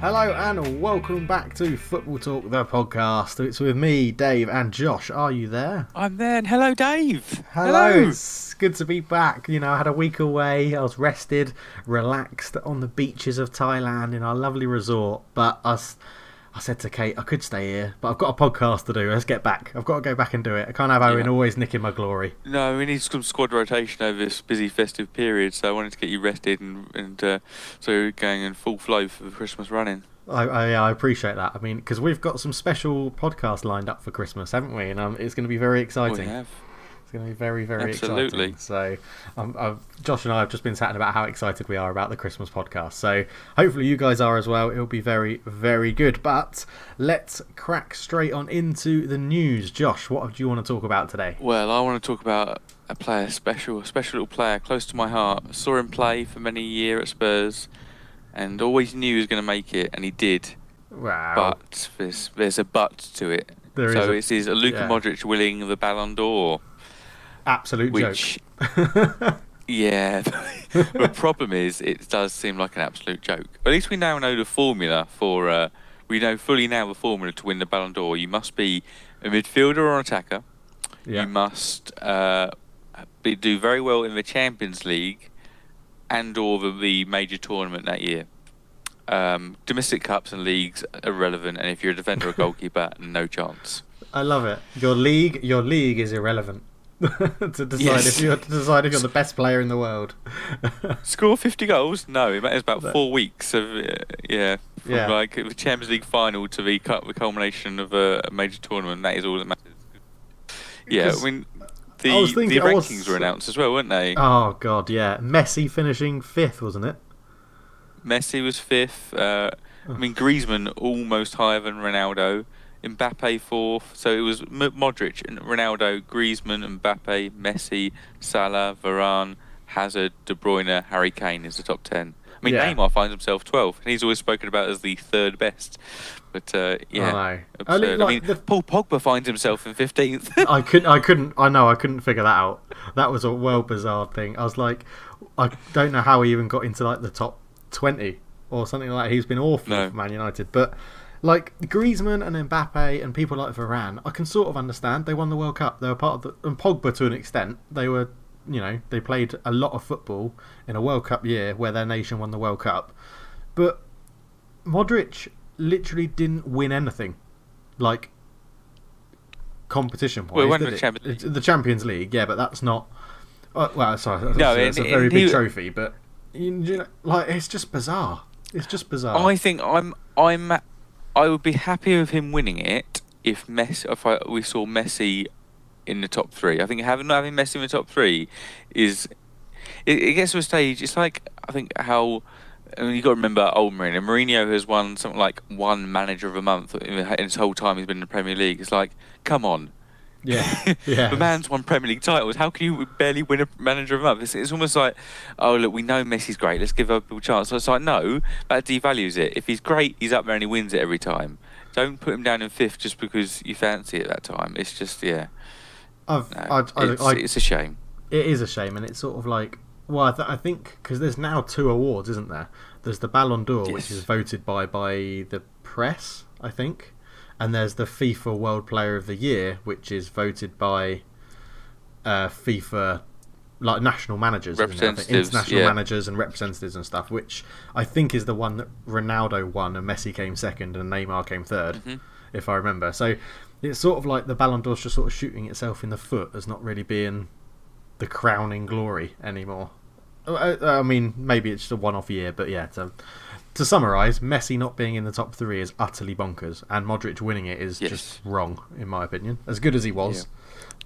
Hello and welcome back to Football Talk, the podcast. It's with me, Dave, and Josh. Are you there? I'm there. And hello, Dave. Hello. It's good to be back. You know, I had a week away. I was rested, relaxed on the beaches of Thailand in our lovely resort. But I said to Kate, I could stay here, but I've got a podcast to do. Let's get back. I've got to go back and do it. I can't have Owen always nicking my glory. No, we need some squad rotation over this busy festive period, so I wanted to get you rested and so you're going in full flow for the Christmas running. I appreciate that. I mean, because we've got some special podcasts lined up for Christmas, haven't we? And it's going to be very exciting. We have. It's going to be very, very Absolutely. exciting. So Josh and I have just been chatting about how excited we are about the Christmas podcast. So hopefully you guys are as well. It'll be very, very good. But let's crack straight on into the news. Josh, what do you want to talk about today? Well, I want to talk about a player, a special little player close to my heart. I saw him play for many years at Spurs and always knew he was going to make it, and he did. Wow. But there's a but to it. It is Luka Modric winning the Ballon d'Or. Absolute joke. Yeah. The problem is, it does seem like an absolute joke. But at least we now know the formula for. We know fully now the formula to win the Ballon d'Or. You must be a midfielder or an attacker. Yeah. You must do very well in the Champions League and/or the major tournament that year. Domestic cups and leagues are irrelevant, and if you're a defender or goalkeeper, no chance. I love it. Your league is irrelevant. to decide if you're the best player in the world. Score 50 goals? No, it matters about 4 weeks of from like the Champions League final to the culmination of a major tournament. That is all that matters. Yeah, I mean the rankings were announced as well, weren't they? Oh god, yeah. Messi finishing 5th, wasn't it? Messi was 5th. I mean Griezmann almost higher than Ronaldo. Mbappe 4th, so it was Modric and Ronaldo, Griezmann, Mbappe, Messi, Salah, Varane, Hazard, De Bruyne, Harry Kane is the top 10. I mean, Neymar finds himself 12th, and he's always spoken about as the 3rd best. But absurd. I mean, Paul Pogba finds himself in 15th. I couldn't figure that out. That was a bizarre thing. I was like, I don't know how he even got into like the top 20 or something like that. He's been awful for Man United, but. Like Griezmann and Mbappe and people like Varane, I can sort of understand. They won the World Cup. They were part of and Pogba to an extent. They were, they played a lot of football in a World Cup year where their nation won the World Cup. But Modric literally didn't win anything, like competition-wise. Well, he won the Champions League, yeah, but that's not. That's a very big trophy, but it's just bizarre. It's just bizarre. I think I would be happy with him winning it if we saw Messi in the top 3. I think having Messi in the top 3 is it gets to a stage. It's like I think how you got to remember old Mourinho. Mourinho has won something like one manager of a month in his whole time he's been in the Premier League. It's like, come on. Yeah. The man's won Premier League titles. How can you barely win a manager of a month? It's almost like, oh look, we know Messi's great. Let's give up a chance. So it's like, no, that devalues it. If he's great, he's up there and he wins it every time. Don't put him down in 5th just because you fancy it that time. It's just it's a shame. It is a shame, and it's sort of like, well, I think because there's now 2 awards, isn't there? There's the Ballon d'Or, which is voted by the press, I think. And there's the FIFA World Player of the Year, which is voted by FIFA, like national managers, international managers and representatives and stuff, which I think is the one that Ronaldo won and Messi came 2nd and Neymar came 3rd, if I remember. So it's sort of like the Ballon d'Or's just sort of shooting itself in the foot as not really being the crowning glory anymore. I mean, maybe it's just a one-off year, but yeah, to summarise, Messi not being in the top 3 is utterly bonkers, and Modric winning it is just wrong, in my opinion. As good as he was,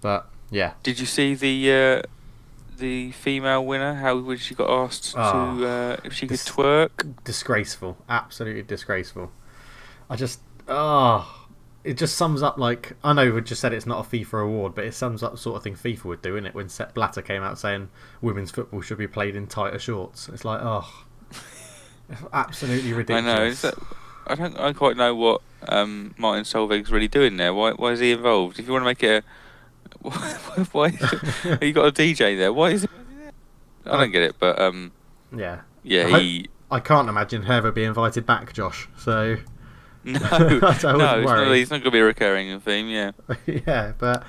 but yeah. Did you see the female winner? How she got asked to if she could twerk? Disgraceful, absolutely disgraceful. It just sums up, like, I know we just said it's not a FIFA award, but it sums up the sort of thing FIFA would do, innit? When Sepp Blatter came out saying women's football should be played in tighter shorts. It's like, absolutely ridiculous. I know. I don't quite know what Martin Solveig's really doing there. Why is he involved? If you want to make it why you got a DJ there? Why is it? I don't get it, but yeah, I can't imagine he'll ever be invited back, Josh. So no, no, it's not going to be a recurring theme. Yeah, yeah, but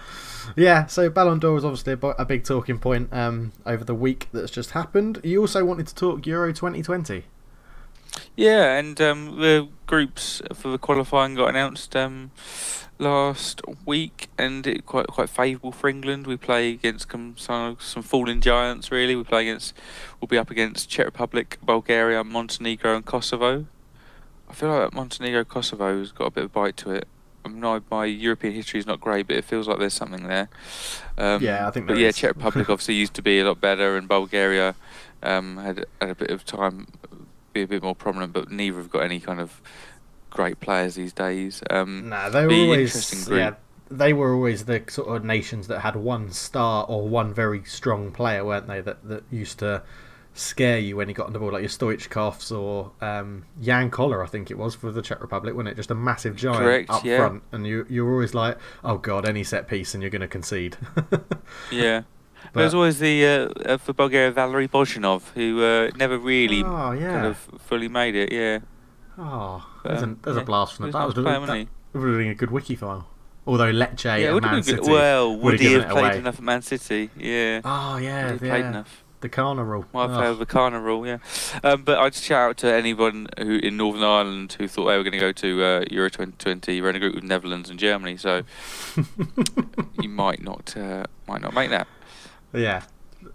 yeah. So Ballon d'Or was obviously a big talking point over the week that's just happened. You also wanted to talk Euro 2020. Yeah, and the groups for the qualifying got announced last week, and it quite favourable for England. We play against some fallen giants. Really, we'll be up against Czech Republic, Bulgaria, Montenegro, and Kosovo. I feel like Montenegro, Kosovo has got a bit of bite to it. My European history is not great, but it feels like there's something there. Yeah, I think. But Czech Republic obviously used to be a lot better, and Bulgaria had a bit of time. Be a bit more prominent, but neither have got any kind of great players these days. Nah, they were always the sort of nations that had one star or one very strong player, weren't they? That used to scare you when he got on the ball, like your Stoichkovs or Jan Koller, I think it was, for the Czech Republic, wasn't it? Just a massive giant up front, and you're always like, oh god, any set piece and you're going to concede. Yeah. But there's always the for Bulgaria, Valery Bozhinov, who never really kind of fully made it. Yeah. Oh, there's a blast from that. That would have been a good wiki file. Although Lecce and Man City would he have played enough at Man City? Yeah. Oh yeah, played enough. The Kana rule. Might have played the Kana rule, yeah. But I'd shout out to anyone who in Northern Ireland who thought they were going to go to Euro 2020. You're in a group with Netherlands and Germany, so you might not make that. Yeah,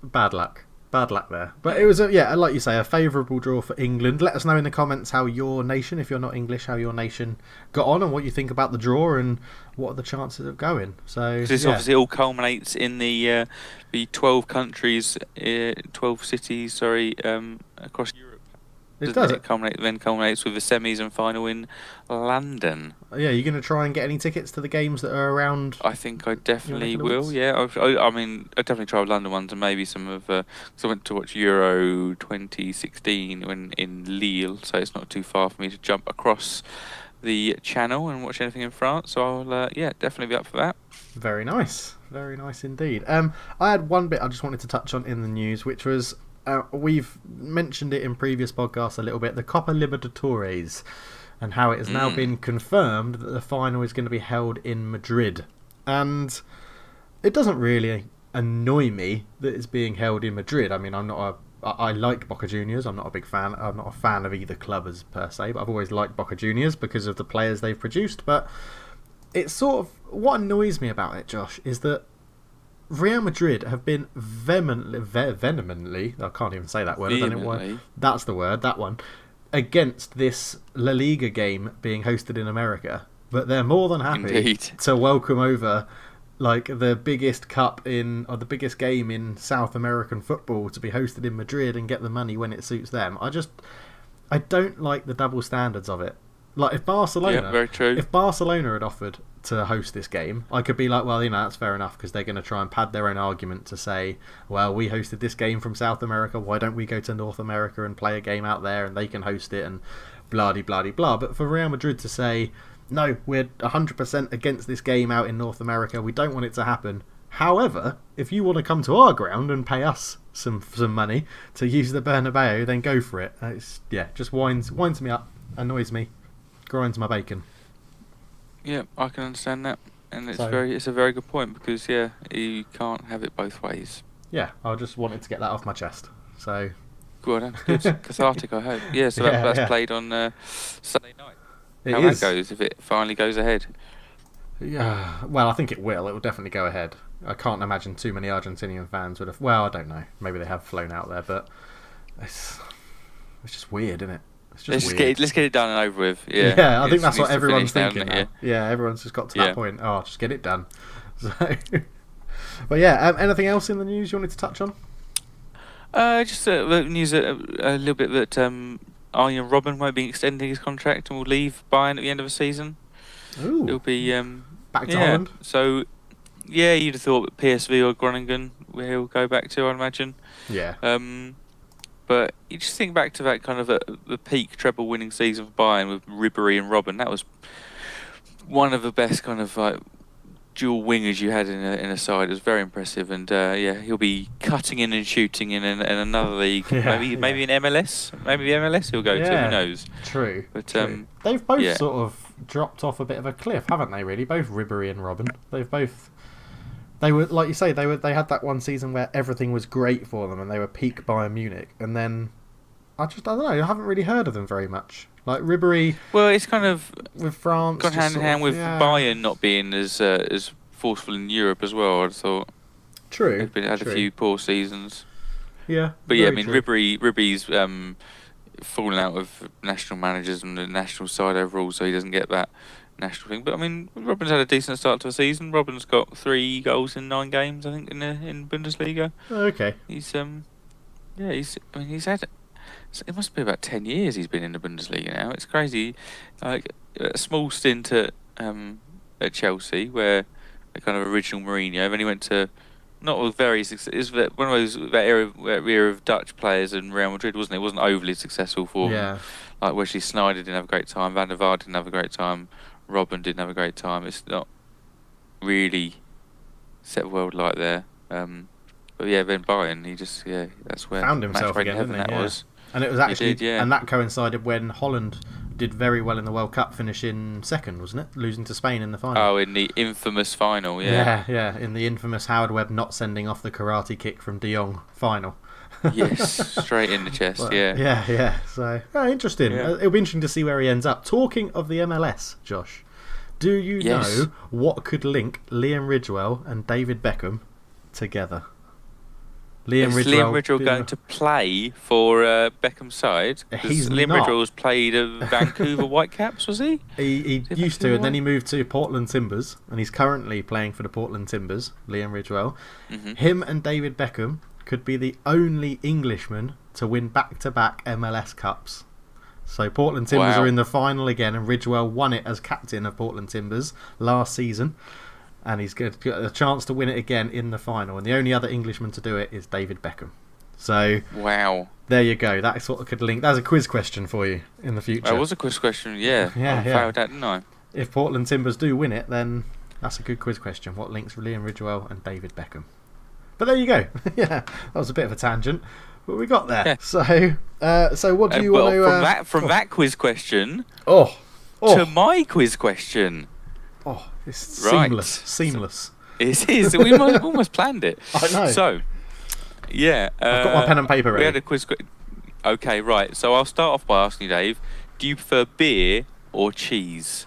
bad luck there. But it was like you say, a favourable draw for England. Let us know in the comments how your nation, if you're not English, how your nation got on and what you think about the draw and what are the chances of going. So this obviously all culminates in the 12 countries, 12 cities, across Europe. It culminates with the semis and final in London. Yeah, you're going to try and get any tickets to the games that are around? I think I definitely will. Yeah, I mean, I definitely try London ones and maybe some of. Because I went to watch Euro 2016 in Lille, so it's not too far for me to jump across the channel and watch anything in France. So I'll definitely be up for that. Very nice indeed. I had one bit I just wanted to touch on in the news, which was. We've mentioned it in previous podcasts a little bit, the Copa Libertadores, and how it has now been confirmed that the final is going to be held in Madrid. And it doesn't really annoy me that it's being held in Madrid. I mean, I like Boca Juniors. I'm not a big fan. I'm not a fan of either club as per se, but I've always liked Boca Juniors because of the players they've produced. But it's sort of what annoys me about it, Josh, is that Real Madrid have been vehemently, I can't even say that word, I don't know why. That's the word, that one, against this La Liga game being hosted in America. But they're more than happy to welcome over like the biggest the biggest game in South American football to be hosted in Madrid and get the money when it suits them. I don't like the double standards of it. Like if Barcelona had offered to host this game, I could be like, well, that's fair enough because they're going to try and pad their own argument to say, well, we hosted this game from South America, why don't we go to North America and play a game out there and they can host it and blah-de-blah-de-blah. But for Real Madrid to say, no, we're 100% against this game out in North America, we don't want it to happen. However, if you want to come to our ground and pay us some money to use the Bernabeu, then go for it. Just winds me up, annoys me, grinds my bacon. Yeah, I can understand that, and it's a very good point because you can't have it both ways. Yeah, I just wanted to get that off my chest. So good, cathartic, I hope. Yeah, so that's played on Sunday night. How that goes if it finally goes ahead? Yeah, well, I think it will. It will definitely go ahead. I can't imagine too many Argentinian fans would have. Well, I don't know. Maybe they have flown out there, but it's just weird, isn't it? Let's get it done and over with. Yeah, I think that's what everyone's thinking now. Yeah, everyone's just got to that point. Oh, just get it done. So, but anything else in the news you wanted to touch on? Just the news a little bit that Arjen Robben won't be extending his contract and will leave Bayern at the end of the season. Ooh. It'll be back to Holland. So you'd have thought PSV or Groningen he'll go back to, I'd imagine. Yeah. But you just think back to that kind of the peak treble-winning season for Bayern with Ribéry and Robben. That was one of the best kind of like dual wingers you had in a side. It was very impressive, and he'll be cutting in and shooting in another league. Maybe in MLS. Maybe the MLS he'll go to. Who knows? True. But true. They've both sort of dropped off a bit of a cliff, haven't they? Really, both Ribéry and Robben. They've both. They were, like you say, they had that one season where everything was great for them, and they were peak Bayern Munich, and then I don't know. I haven't really heard of them very much. Like Ribéry. Well, it's kind of with France gone hand in hand with Bayern not being as forceful in Europe as well. I thought. True. They've had a few poor seasons. Yeah. But yeah, I mean, Ribéry's fallen out with national managers and the national side overall, so he doesn't get that national thing. But I mean, Robben's had a decent start to the season. Robben's got 3 goals in 9 games, I think, in Bundesliga. Okay. He's he's had. It must be about 10 years he's been in the Bundesliga now. It's crazy. Like a small stint at Chelsea, where the kind of original Mourinho. Then he went to not a very successful. It was one of those that era of Dutch players in Real Madrid, wasn't it? It wasn't overly successful for him. Like Wesley Sneijder didn't have a great time. Van der Vaart didn't have a great time. Robben didn't have a great time. It's not really set the world light there. But yeah, then Bayern, he just that's where found himself again, heaven that was. And it was actually, and that coincided when Holland did very well in the World Cup, finishing second, wasn't it? Losing to Spain in the final. Oh, in the infamous final, yeah. In the infamous Howard Webb not sending off the karate kick from De Jong final. Yes, straight in the chest, well, yeah. So, interesting. Yeah. It'll be interesting to see where he ends up. Talking of the MLS, Josh, do you know what could link Liam Ridgewell and David Beckham together? Is Liam Ridgewell going to play for Beckham's side? Liam Ridgewell's played at Vancouver Whitecaps, was he? He used to, and then he moved to Portland Timbers, and he's currently playing for the Portland Timbers, Liam Ridgewell. Mm-hmm. Him and David Beckham could be the only Englishman to win back-to-back MLS Cups. So Portland Timbers are in the final again, and Ridgewell won it as captain of Portland Timbers last season. And he's got a chance to win it again in the final. And the only other Englishman to do it is David Beckham. So, there you go. That sort of could link. That's a quiz question for you in the future. It was a quiz question, I failed that, didn't I? If Portland Timbers do win it, then that's a good quiz question. What links Liam Ridgewell and David Beckham? But there you go. That was a bit of a tangent. But we got there. Yeah. So what do you want to... From that quiz question to my quiz question... It's seamless. It is. We almost planned it. I know. So, I've got my pen and paper ready. We had a quiz. Okay, right. So I'll start off by asking you, Dave, do you prefer beer or cheese?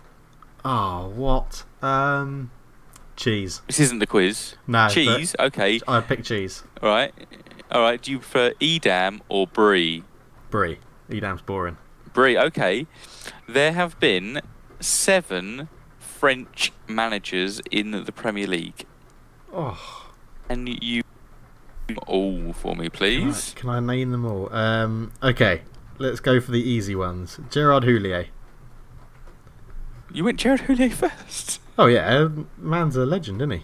What? Cheese. This isn't the quiz. No. Cheese, okay. I'd pick cheese. All right. Do you prefer Edam or Brie? Brie. Edam's boring. Brie, okay. There have been 7... French managers in the Premier League. And you all for me, please. Can I name them all? Okay, let's go for the easy ones. Gerard Houllier. You went Gerard Houllier first? Oh yeah, man's a legend, isn't he?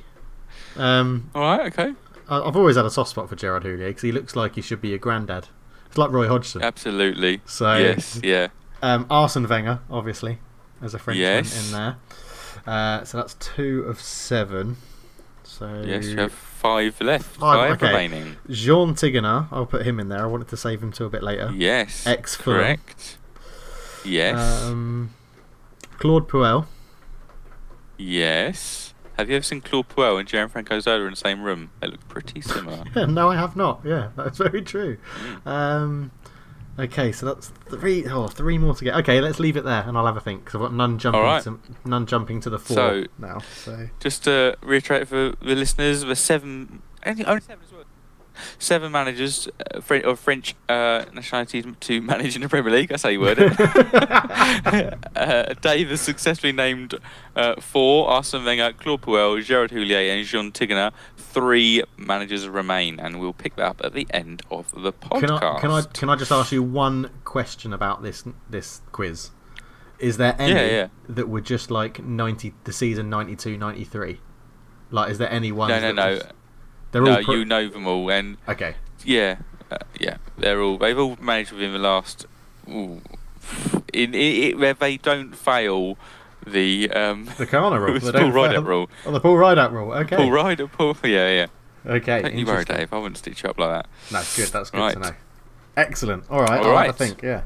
Alright, okay. I've always had a soft spot for Gerard Houllier because he looks like he should be your granddad. It's like Roy Hodgson. Absolutely. So yes, yeah. Arsene Wenger, obviously, as a Frenchman in there. So that's 2 of 7. So yes, you have 5 left. 5 remaining. Jean Tigana, I'll put him in there. I wanted to save him till a bit later. Yes, correct. Yes. Claude Puel. Yes. Have you ever seen Claude Puel and Gianfranco Zola in the same room? They look pretty similar. No, I have not. Yeah, that's very true. Okay, so that's 3 more to get. Okay, let's leave it there, and I'll have a think because I've got none jumping to the 4 now. So just to reiterate for the listeners, the 7, only 7 as well. 7 managers of French nationality to manage in the Premier League. That's how you word it. Dave has successfully named 4: Arsene Wenger, Claude Puel, Gerard Houllier, and Jean Tigana. 3 managers remain, and we'll pick that up at the end of the podcast. Can I just ask you one question about this quiz? Is there any that were just like the season 92-93? Like, is there any ones? No. They're all you know them all, and okay. Yeah, they've all managed within the last. Where they don't fail the Kana rule, the Paul Rideout rule. Oh, the Paul Rideout rule. Okay. Yeah. Okay. Don't you worry, Dave. I wouldn't stitch you up like that. No, good. That's good right. to know. Excellent. All right. I think. Yeah.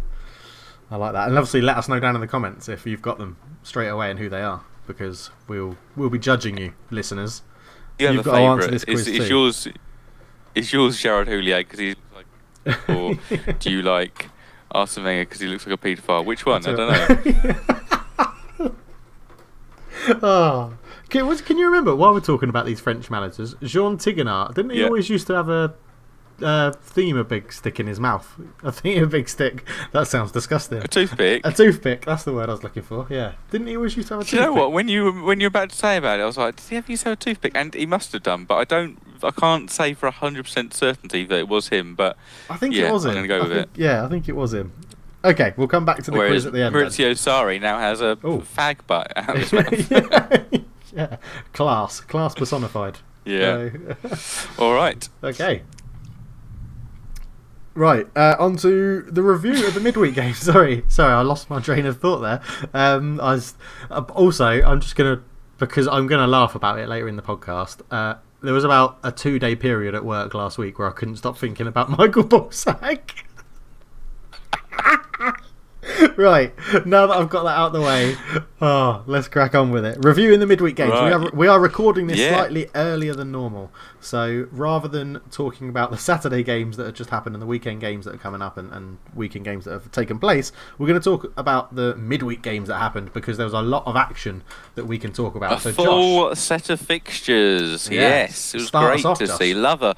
I like that, and obviously let us know down in the comments if you've got them straight away and who they are, because we'll be judging you, listeners. You've got to answer this quiz too. Is yours Gerard Houllier because he's like, or do you like Arsene Wenger because he looks like a paedophile? Which one? I don't know. Oh, can you remember while we're talking about these French managers, Jean Tigana? Didn't he always used to have a a big stick in his mouth? A big stick. That sounds disgusting. A toothpick. A toothpick. That's the word I was looking for. Yeah. Didn't he always used to have a toothpick? Do you know what? When you were about to say about it, I was like, did he ever used to have a toothpick? And he must have done, but I can't say for 100% certainty that it was him. But I think it was him. I'm going to go with it. Yeah, I think it was him. Okay, we'll come back to the quiz at the end. Maurizio Sarri now has a fag butt out of his mouth. Yeah, class personified. Yeah. All right. Okay. Right, on to the review of the midweek game. Sorry, I lost my train of thought there. I'm just gonna, because I'm gonna laugh about it later in the podcast. There was about a 2-day period at work last week where I couldn't stop thinking about Michael Balzac. Right, now that I've got that out of the way, let's crack on with it. Reviewing the midweek games. Right. We are recording this slightly earlier than normal. So rather than talking about the Saturday games that have just happened and the weekend games that are coming up and weekend games that have taken place, we're going to talk about the midweek games that happened, because there was a lot of action that we can talk about. A full set of fixtures. Yes, it was great to see. Love a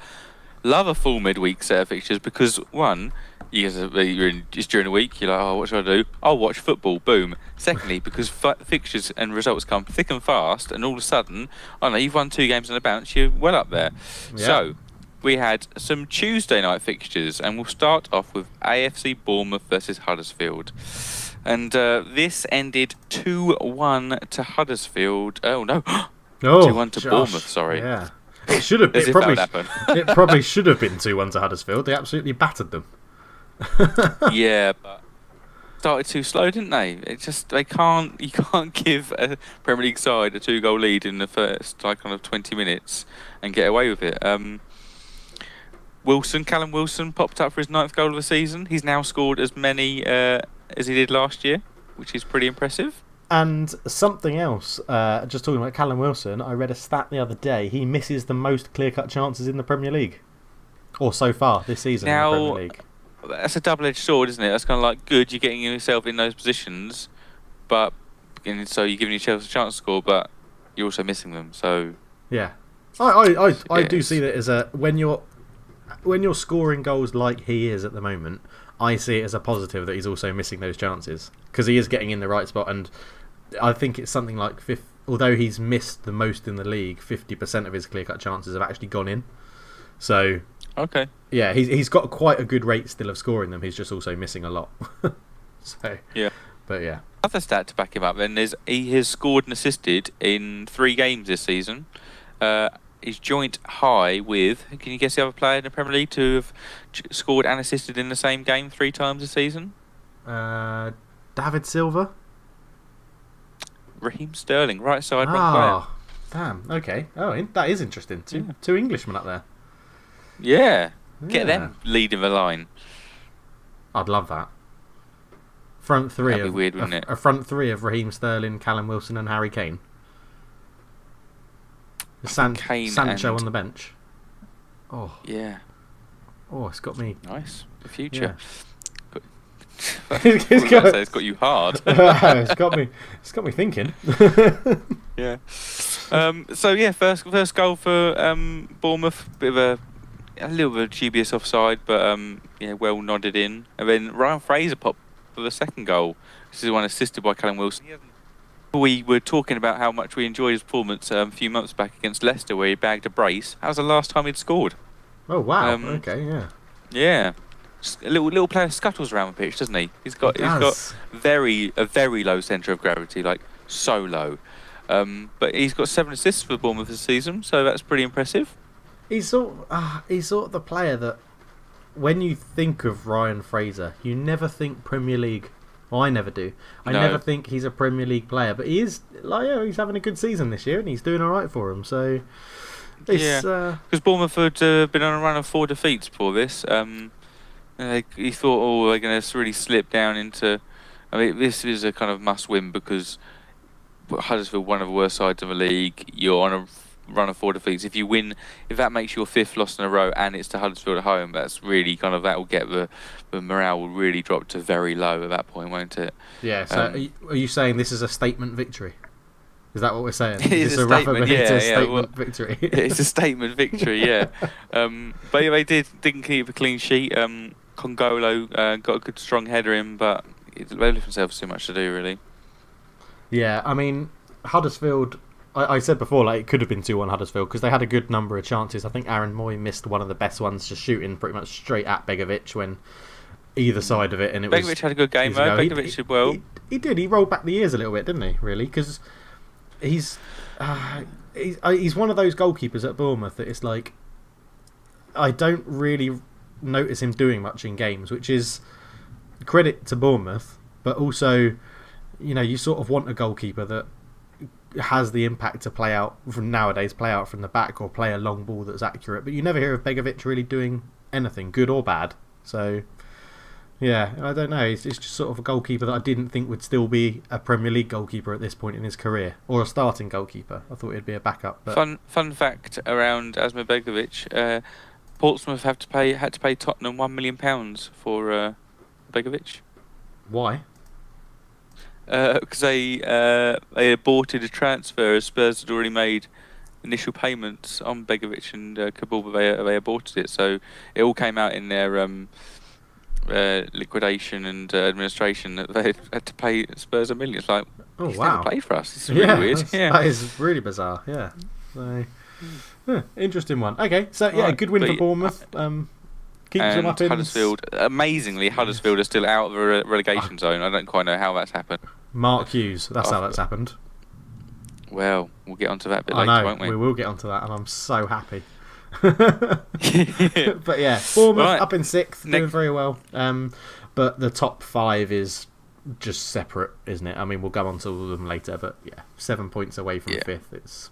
full midweek set of fixtures, because one, it's during the week, you're like, oh, what should I do? I'll watch football, boom. Secondly, because fixtures and results come thick and fast, and all of a sudden, I know you've won 2 games on a bounce, you're well up there. Yeah. So, we had some Tuesday night fixtures, and we'll start off with AFC Bournemouth versus Huddersfield. And this ended 2-1 to Huddersfield. Oh, no. 2-1 to Bournemouth, sorry. Yeah. It should have been. It probably should have been 2-1 to Huddersfield. They absolutely battered them. Yeah, but started too slow, didn't they? You can't give a Premier League side a 2-goal lead in the first kind of 20 minutes and get away with it. Callum Wilson popped up for his 9th goal of the season. He's now scored as many as he did last year, which is pretty impressive. And something else, just talking about Callum Wilson, I read a stat the other day. He misses the most clear-cut chances in the Premier League, or so far this season in the Premier League. That's a double-edged sword, isn't it? That's kind of like, good, you're getting yourself in those positions, so you're giving yourself a chance to score, but you're also missing them. So yeah, I do see that as when you're scoring goals like he is at the moment, I see it as a positive that he's also missing those chances, because he is getting in the right spot, and I think it's something like although he's missed the most in the league, 50% of his clear-cut chances have actually gone in. So. Okay. Yeah, he's got quite a good rate still of scoring them. He's just also missing a lot. So yeah, but yeah. Other stat to back him up then is he has scored and assisted in 3 games this season. He's joint high with. Can you guess the other player in the Premier League to have scored and assisted in the same game 3 times this season? David Silva. Raheem Sterling, right side, wrong player. Damn. Okay. Oh, that is interesting. Two Englishmen up there. Yeah. Get them leading the line. I'd love that. Front 3 That'd be weird, wouldn't it? A front 3 of Raheem Sterling, Callum Wilson and Harry Kane. Sancho on the bench. Oh. Yeah. Oh, it's got me. Nice. The future. Yeah. It's got you hard. It's got me thinking. Yeah. First goal for Bournemouth. Bit of a little bit dubious offside, but well nodded in. And then Ryan Fraser popped for the second goal. This is one assisted by Callum Wilson. We were talking about how much we enjoyed his performance a few months back against Leicester, where he bagged a brace. That was the last time he'd scored. Oh wow! Okay, yeah. Yeah. A little player scuttles around the pitch, doesn't he? He's got a very low centre of gravity, like so low. But he's got 7 assists for Bournemouth this season, so that's pretty impressive. He's sort of the player that when you think of Ryan Fraser, you never think Premier League. Well, I never do. I never think he's a Premier League player, but he is. Like, yeah, he's having a good season this year, and he's doing all right for him. So, because Bournemouth had been on a run of 4 defeats before this. He thought, they're going to really slip down into. I mean, this is a kind of must-win because Huddersfield, one of the worst sides in the league. You're on a run of 4 defeats. If you win, if that makes your 5th loss in a row, and it's to Huddersfield at home, that's really kind of that will get the morale will really drop to very low at that point, won't it? Yeah. So are you saying this is a statement victory? Is that what we're saying? It is a statement, victory. It's a statement victory, yeah. But they didn't keep a clean sheet. Congolo got a good strong header in, but they left themselves too much to do, really. Yeah, I mean, Huddersfield, I said before, like, it could have been 2-1 Huddersfield because they had a good number of chances. I think Aaron Moy missed one of the best ones, just shooting pretty much straight at Begovic when either side of it. And Begovic had a good game, though. Begovic did well. He did. He rolled back the ears a little bit, didn't he, really? Because he's one of those goalkeepers at Bournemouth that it's like, I don't really notice him doing much in games, which is credit to Bournemouth, but also, you sort of want a goalkeeper that has the impact to play out from the back or play a long ball that's accurate, but you never hear of Begovic really doing anything, good or bad. So yeah, I don't know, it's just sort of a goalkeeper that I didn't think would still be a Premier League goalkeeper at this point in his career, or a starting goalkeeper. I thought he'd be a backup. But Fun fact around Asmir Begovic, Portsmouth had to pay Tottenham £1 million for Begovic. Why? Because they aborted a transfer as Spurs had already made initial payments on Begovic and Kabul, but they aborted it. So it all came out in their liquidation and administration that they had to pay Spurs $1 million. It's like, he's never played for us. It's really weird. That is really bizarre. Yeah. So, interesting one. Okay, so yeah, good win for Bournemouth. Keeps them up in Huddersfield. Amazingly, Huddersfield are still out of the relegation zone. I don't quite know how that's happened. Mark Hughes, that's how that's happened. Well, we'll get onto that a bit later, won't we? We will get onto that, and I'm so happy. But yeah, Bournemouth up in 6th, doing very well. But the top 5 is just separate, isn't it? I mean, we'll go on to all of them later, but yeah, 7 points away from 5th. It's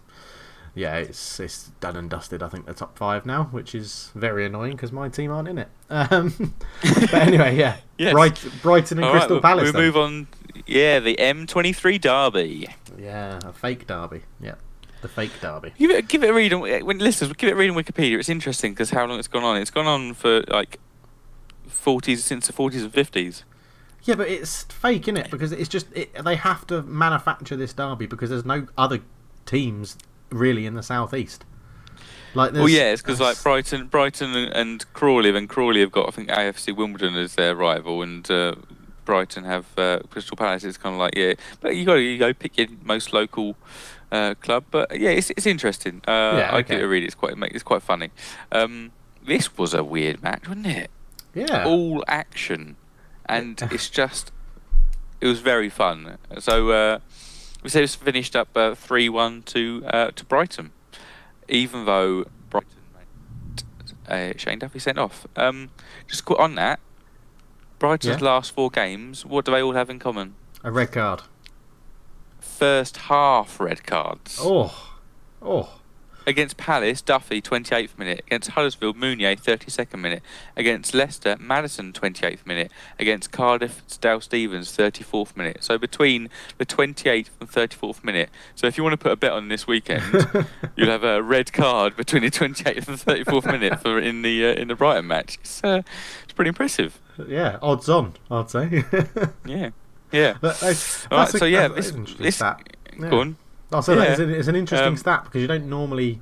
done and dusted. I think the top 5 now, which is very annoying because my team aren't in it. But anyway, yeah, yes. Brighton and Crystal Palace. We'll move on. Yeah, the M23 derby. Yeah, a fake derby. Yeah, the fake derby. Give it a read on give it a read on Wikipedia. It's interesting because how long it's gone on. It's gone on for like since the 40s and 50s. Yeah, but it's fake, isn't it? Because it's just they have to manufacture this derby because there's no other teams really in the southeast. It's because like Brighton and Crawley. Then Crawley have got, I think, AFC Wimbledon as their rival, and Brighton have Crystal Palace. It's kind of like, yeah, but you go pick your most local club. But yeah, it's interesting. I give it a read. It's quite funny. This was a weird match, wasn't it? Yeah, all action, and it was very fun. So. We say it was finished up 3-1 to Brighton, even though Brighton made Shane Duffy sent off. Just on that, Brighton's last 4 games, what do they all have in common? A red card. First half red cards. Oh. Against Palace, Duffy, 28th minute. Against Huddersfield, Mounier, 32nd minute. Against Leicester, Maddison, 28th minute. Against Cardiff, Dale Stevens, 34th minute. So between the 28th and 34th minute. So if you want to put a bet on this weekend, you'll have a red card between the 28th and 34th minute in the Brighton match. It's pretty impressive. Yeah, odds on, I'd say. Yeah. That's an interesting stat. Go on. It's an interesting stat because you don't normally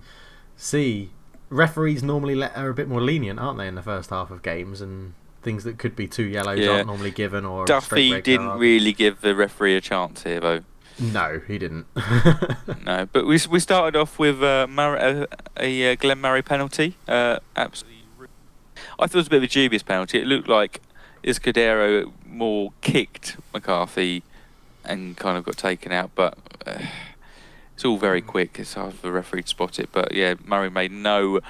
see referees normally are a bit more lenient, aren't they, in the first half of games, and things that could be 2 yellows aren't normally given. Or Duffy didn't really give the referee a chance here, though. No, he didn't. No, but we started off with a Glenn Murray penalty. Absolutely, I thought it was a bit of a dubious penalty. It looked like Escudero more kicked McCarthy and kind of got taken out, but. It's all very quick. It's hard for the referee to spot it, but yeah, Murray made no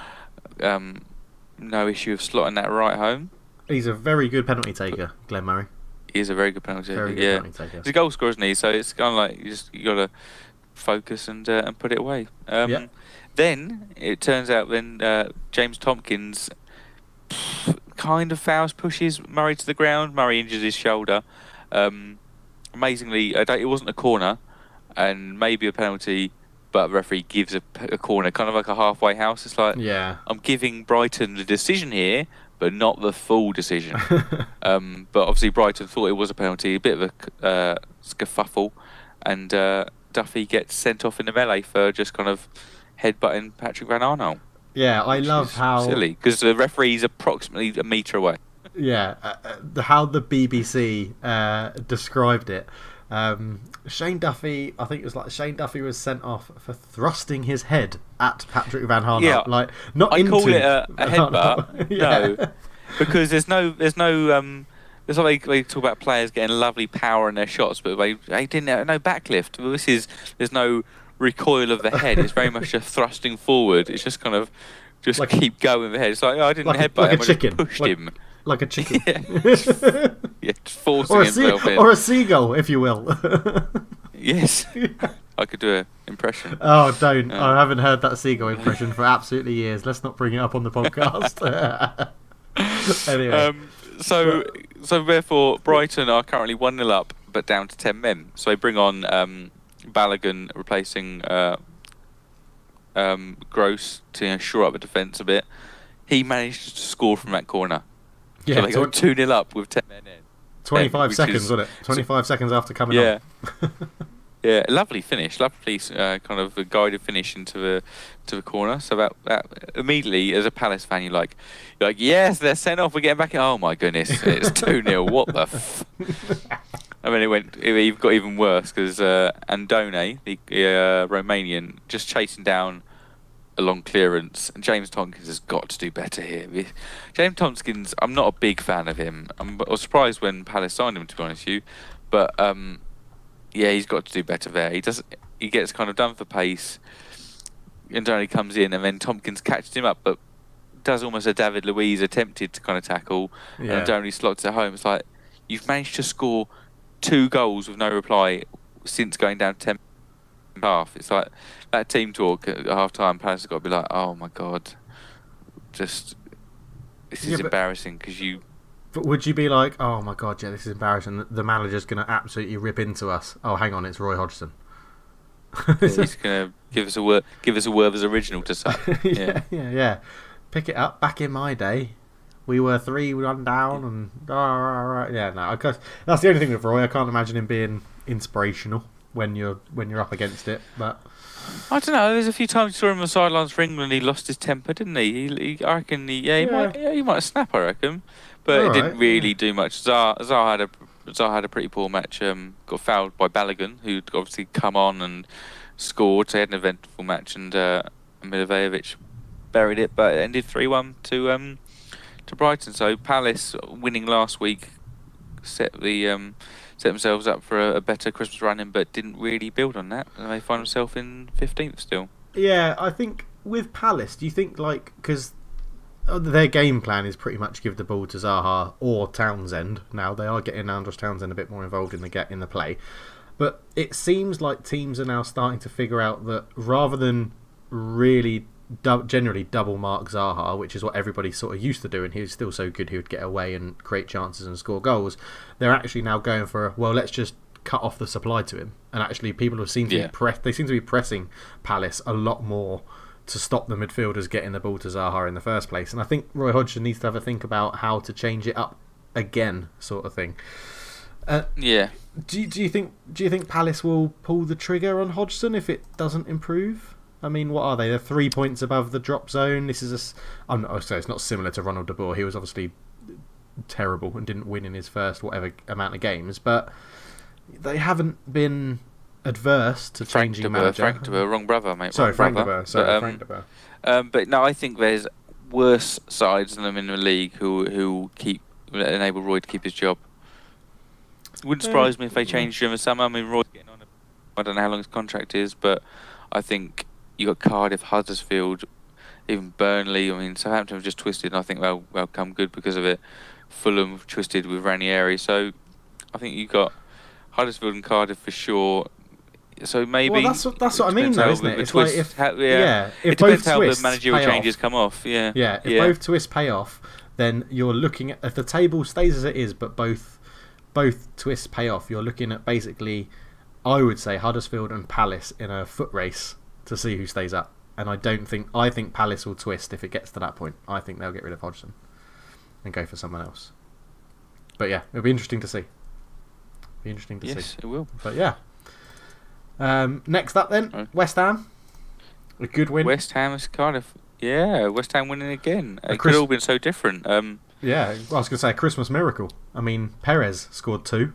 no issue of slotting that right home. He's a very good penalty taker, Glenn Murray. He is a very good penalty taker. Very good penalty taker. He's a goal scorer, isn't he? So it's kind of like you got to focus and put it away. Then it turns out James Tompkins kind of pushes Murray to the ground. Murray injures his shoulder. Amazingly, it wasn't a corner and maybe a penalty, but the referee gives a corner, kind of like a halfway house. It's like, I'm giving Brighton the decision here, but not the full decision. But obviously Brighton thought it was a penalty, a bit of a scuffle, and Duffy gets sent off in the melee for just kind of headbutting Patrick Van Aanholt. Yeah, I love how silly, because the referee's approximately a metre away. Yeah, how the BBC described it. Shane Duffy, I think it was like Shane Duffy was sent off for thrusting his head at Patrick Van Aanholt. Yeah, like not I into. Call it a headbutt. No, because there's no. It's like they talk about players getting lovely power in their shots, but they didn't have no backlift. There's no recoil of the head. It's very much just thrusting forward. It's just kind of keep going with the head. It's like, I didn't headbutt him, I just pushed him. Like a chicken. Just forcing himself in. Or a seagull, if you will. Yes. I could do an impression. Oh, don't. I haven't heard that seagull impression for absolutely years. Let's not bring it up on the podcast. Anyway. So therefore, Brighton are currently 1-0 up, but down to 10 men. So they bring on Balogun replacing Gross to shore up the defence a bit. He managed to score from that corner. Yeah, so they go 2-0 up with 10 men in. 25 seconds, wasn't it? 25 seconds after coming on. Yeah, lovely finish, lovely kind of a guided finish into the corner. So that immediately, as a Palace fan, you're like, yes, they're sent off. We're getting back in. Oh my goodness, it's 2-0. What the? I mean, it got even worse because Andone, the Romanian, just chasing down a long clearance, and James Tompkins has got to do better here. James Tompkins, I'm not a big fan of him. I was surprised when Palace signed him, to be honest with you, but he's got to do better there. He gets kind of done for pace, and Andone comes in, and then Tompkins catches him up, but does almost a David Luiz attempted to kind of tackle, and Andone slots it home. It's like, you've managed to score 2 goals with no reply since going down 10 half. It's like that team talk at half time. Palace has got to be like, oh my god, this is embarrassing because you. But would you be like, oh my god, this is embarrassing. The manager's going to absolutely rip into us. Oh, hang on, it's Roy Hodgson. He's going to give us a Werther's original to say. Yeah. Pick it up. Back in my day, we were 3-1 down, and that's the only thing with Roy. I can't imagine him being inspirational when you're up against it. But I don't know. There's a few times you saw him on the sidelines for England. He lost his temper, didn't he? I reckon he might snap. I reckon, but it didn't really do much. Zaha had a pretty poor match. Got fouled by Balogun, who'd obviously come on and scored. So he had an eventful match, and Milivojevic buried it, but it ended 3-1 to Brighton. So Palace winning last week set themselves up for a better Christmas running, but didn't really build on that, and they find themselves in 15th still. Yeah, I think with Palace, do you think because their game plan is pretty much give the ball to Zaha or Townsend? Now they are getting Andros Townsend a bit more involved in the play, but it seems like teams are now starting to figure out that rather than really generally double mark Zaha, which is what everybody sort of used to do, and he was still so good he would get away and create chances and score goals, they're actually now going for let's just cut off the supply to him. And actually people have seem to be pressing Palace a lot more to stop the midfielders getting the ball to Zaha in the first place. And I think Roy Hodgson needs to have a think about how to change it up again, sort of thing. Do you think Palace will pull the trigger on Hodgson if it doesn't improve? I mean, what are they? They're 3 points above the drop zone. This is it's not similar to Ronald de Boer. He was obviously terrible and didn't win in his first whatever amount of games, but they haven't been adverse to changing manager. Frank de Boer, wrong brother, mate. Sorry, Frank de Boer. Frank de Boer. But no, I think there's worse sides than them in the league who enable Roy to keep his job. It wouldn't surprise me if they changed during the summer. I mean, Roy's getting on. I don't know how long his contract is, but I think you got Cardiff, Huddersfield. even Burnley. I mean, Southampton have just twisted, and I think they'll come good because of it. Fulham have twisted with Ranieri, so I think you've got Huddersfield and Cardiff for sure. So maybe that's what I mean, though, isn't it? It's like if it depends how the managerial changes come off. Yeah, if both twists pay off, then you're looking at, if the table stays as it is, but both twists pay off, you're looking at basically, I would say, Huddersfield and Palace in a foot race to see who stays up. And I think Palace will twist if it gets to that point. I think they'll get rid of Hodgson and go for someone else. But yeah, it'll be interesting to see. See. Yes, it will. But yeah. Next up then, West Ham. A good win. West Ham is Cardiff. Yeah, West Ham winning again. It could have all been so different. Yeah, I was going to say a Christmas miracle. I mean, Perez scored 2.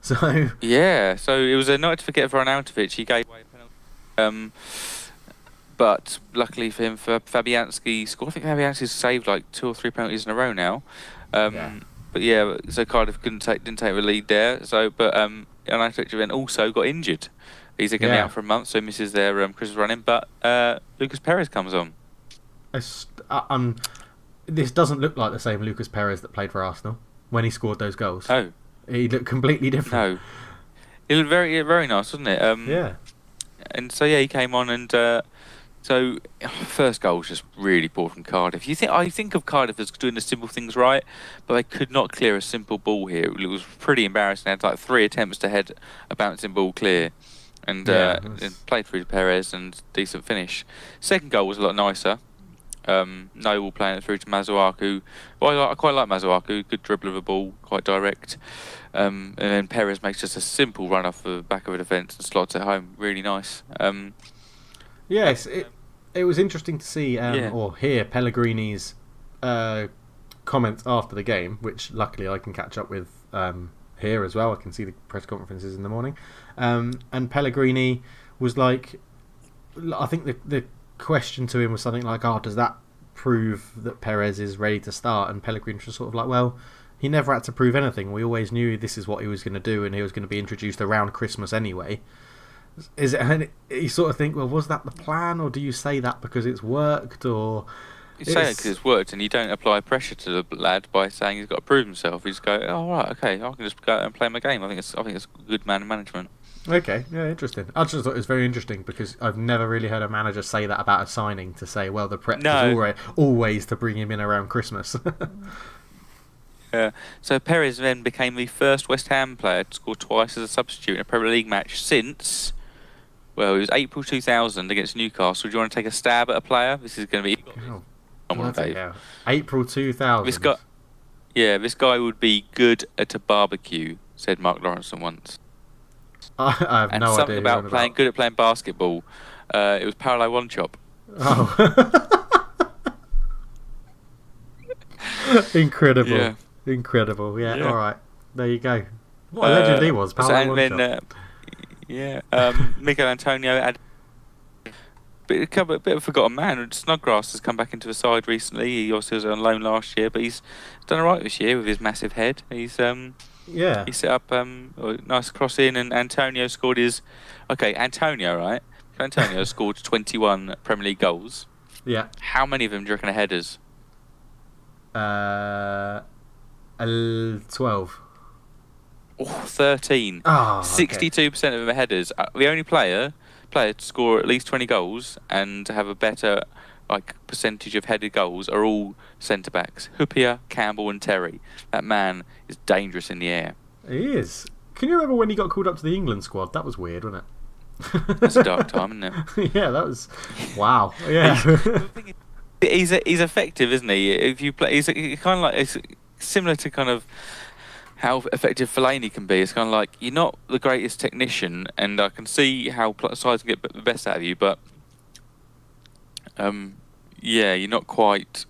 So yeah, so it was a night to forget for Arnautovic. He gave away a penalty. But luckily for him, Fabianski scored. I think Fabianski's saved like 2 or 3 penalties in a row now. But yeah, so Cardiff didn't take the lead there. So, but Arnautovic then also got injured. He's going to be out for a month, so he misses their Christmas running. But Lucas Perez comes on. This doesn't look like the same Lucas Perez that played for Arsenal when he scored those goals. Oh, he looked completely different. No, he looked very, very nice, wasn't it? Yeah. And so he came on, and so first goal was just really poor from Cardiff. I think of Cardiff as doing the simple things right, but they could not clear a simple ball here. It was pretty embarrassing. They had like 3 attempts to head a bouncing ball clear, and played through to Perez and decent finish. Second goal was a lot nicer. Noble playing it through to Masuaku. Well, I quite like Masuaku. Good dribbler of the ball, quite direct. And then Perez makes just a simple run off the back of a defence and slots it home. Really nice. Yes, it was interesting to see or hear Pellegrini's comments after the game, which luckily I can catch up with here as well. I can see the press conferences in the morning. And Pellegrini was like, I think the question to him was something like, does that prove that Perez is ready to start? And Pellegrini was sort of like, well, he never had to prove anything. We always knew this is what he was going to do, and he was going to be introduced around Christmas anyway. And you sort of think, well, was that the plan, or do you say that because it's worked, or... You say it because it's worked, and you don't apply pressure to the lad by saying he's got to prove himself. You just go, oh, right, okay, I can just go out and play my game. I think it's good man management. Okay, yeah, interesting. I just thought it was very interesting because I've never really heard a manager say that about a signing, to say, well, the prep is always to bring him in around Christmas. So Perez then became the first West Ham player to score twice as a substitute in a Premier League match since, well, it was April 2000 against Newcastle. Do you want to take a stab at a player? This is going to be... April 2000. This guy would be good at a barbecue, said Mark Lawrenson once. I have no idea. And something about good at playing basketball. It was Paolo Wanchop. Oh. Incredible. Yeah. All right. There you go. What a legend he was, Paolo Wanchop. Miguel Antonio had a bit of a forgotten man. Snodgrass has come back into the side recently. He obviously was on loan last year, but he's done all right this year with his massive head. He set up a nice cross in, and Antonio scored his... Okay, Antonio scored 21 Premier League goals. Yeah. How many of them do you reckon are headers? 12. Oh, 13. 62% of them are headers. The only player to score at least 20 goals and to have a better percentage of headed goals are all centre-backs. Huppier, Campbell and Terry. That man is dangerous in the air. He is. Can you remember when he got called up to the England squad? That was weird, wasn't it? That's a dark time, isn't it? Yeah, that was... Wow. Yeah. He's effective, isn't he? If you play... He's kind of like... It's similar to kind of how effective Fellaini can be. It's kind of like, you're not the greatest technician, and I can see how sides can get the best out of you, but... you're not quite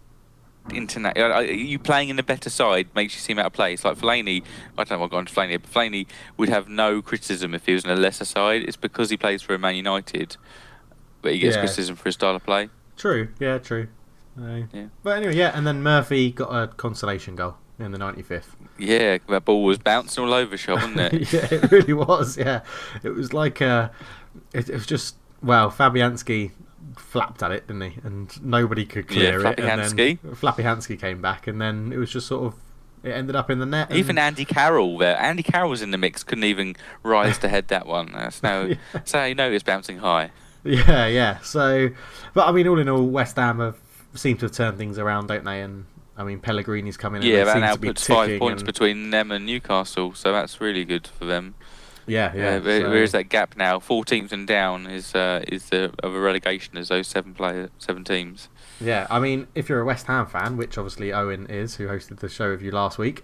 you playing in a better side makes you seem out of place. Like Fellaini, I don't know what got on to Fellaini, but Fellaini would have no criticism if he was in a lesser side. It's because he plays for Man United, but he gets criticism for his style of play. True, true. But anyway, and then Murphy got a consolation goal in the 95th. Yeah, that ball was bouncing all over the shop, wasn't it? Yeah, it really was. Yeah, it was like it was just Fabianski. flapped at it, didn't he? And nobody could clear it. And then Flappy Hansky came back, and then it was just sort of, it ended up in the net. Even Andy Carroll there. Andy Carroll was in the mix, couldn't even rise to head that one. That's how you know it's bouncing high. Yeah. So, but I mean, all in all, West Ham seem to have turned things around, don't they? And I mean, Pellegrini's coming in. Yeah, that now puts 5 points between them and Newcastle, so that's really good for them. Yeah. Where is that gap now? 14th and down is of a relegation as those 7 teams. Yeah, I mean, if you're a West Ham fan, which obviously Owen is, who hosted the show with you last week,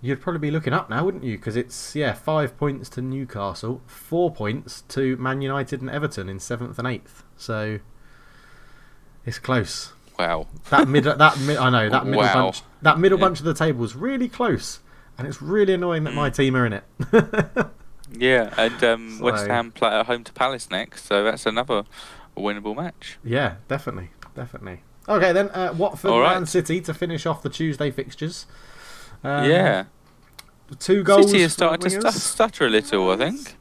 you'd probably be looking up now, wouldn't you? Because it's 5 points to Newcastle, 4 points to Man United and Everton in 7th and 8th. So it's close. Wow. That middle bunch of the table is really close, and it's really annoying that my team are in it. Yeah, and West Ham play at home to Palace next, so that's another winnable match. Yeah, definitely. Okay, then Watford, Man City to finish off the Tuesday fixtures. 2 goals. City is starting to stutter a little, I think.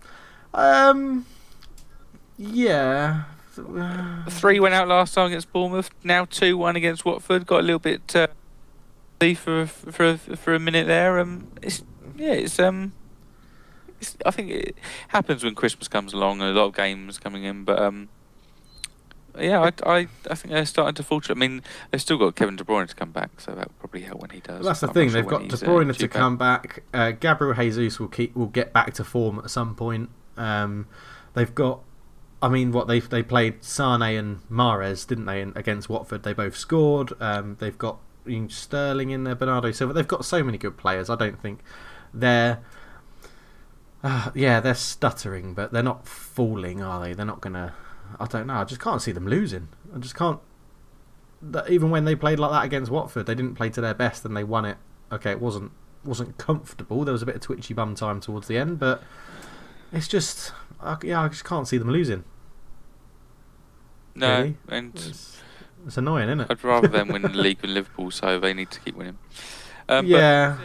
Yeah. 3 went out last time against Bournemouth. Now 2-1 against Watford. Got a little bit for a minute there. I think it happens when Christmas comes along and a lot of games coming in. But I think they're starting to falter. I mean, they've still got Kevin De Bruyne to come back, so that will probably help when he does. Well, that's the thing. They've got De Bruyne to come back. Gabriel Jesus will get back to form at some point. They've got. I mean, they played Sane and Mahrez, didn't they? Against Watford, they both scored. They've got Sterling in there, Bernardo Silva. They've got so many good players. I don't think they're. They're stuttering, but they're not falling, are they? They're not gonna. I don't know. I just can't see them losing. I just can't. Even when they played like that against Watford, they didn't play to their best and they won it. Okay, it wasn't comfortable. There was a bit of twitchy bum time towards the end, but it's just. I just can't see them losing. No, really. And it's annoying, isn't it? I'd rather them win the league than Liverpool, so they need to keep winning. Yeah.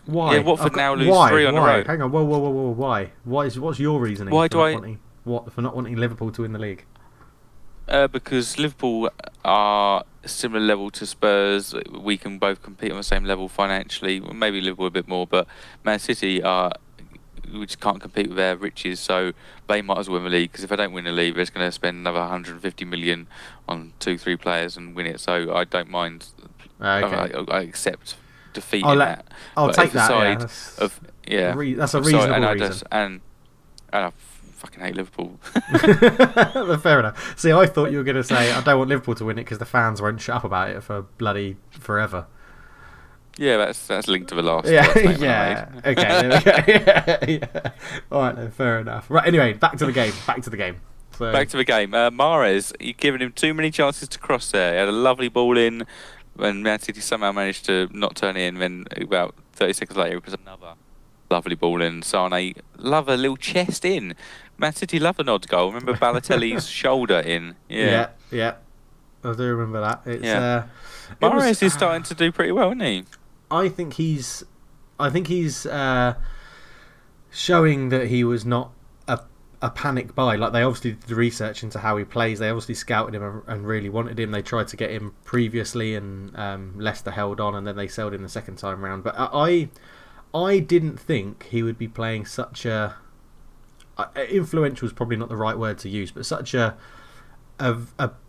Why? Yeah, Watford now lose 3 on the road. Hang on, whoa. Why? What's your reasoning? For not wanting Liverpool to win the league? Because Liverpool are a similar level to Spurs. We can both compete on the same level financially. Maybe Liverpool a bit more, but Man City we just can't compete with their riches, so they might as well win the league, because if they don't win the league, they're just going to spend another 150 million on 2-3 players and win it, so I don't mind. Okay. I accept defeat in that. I'll take that. That's a reasonable reason. And I fucking hate Liverpool. Fair enough. See, I thought you were going to say I don't want Liverpool to win it because the fans won't shut up about it for bloody forever. Yeah, that's linked to the last. Yeah. Okay. There we go. Yeah. All right, then. Fair enough. Right. Anyway, back to the game. So. Back to the game. Mahrez, you've given him too many chances to cross there. He had a lovely ball in, and Man City somehow managed to not turn it in. Then about 30 seconds later, it was another lovely ball in. Sane, love a little chest in. Man City love an odd goal. Remember Balotelli's shoulder in? Yeah. I do remember that. Mahrez is starting to do pretty well, isn't he? I think he's showing that he was not a panic buy. Like, they obviously did the research into how he plays. They obviously scouted him and really wanted him. They tried to get him previously, and Leicester held on, and then they sold him the second time round. But I didn't think he would be playing such a influential is probably not the right word to use, but such a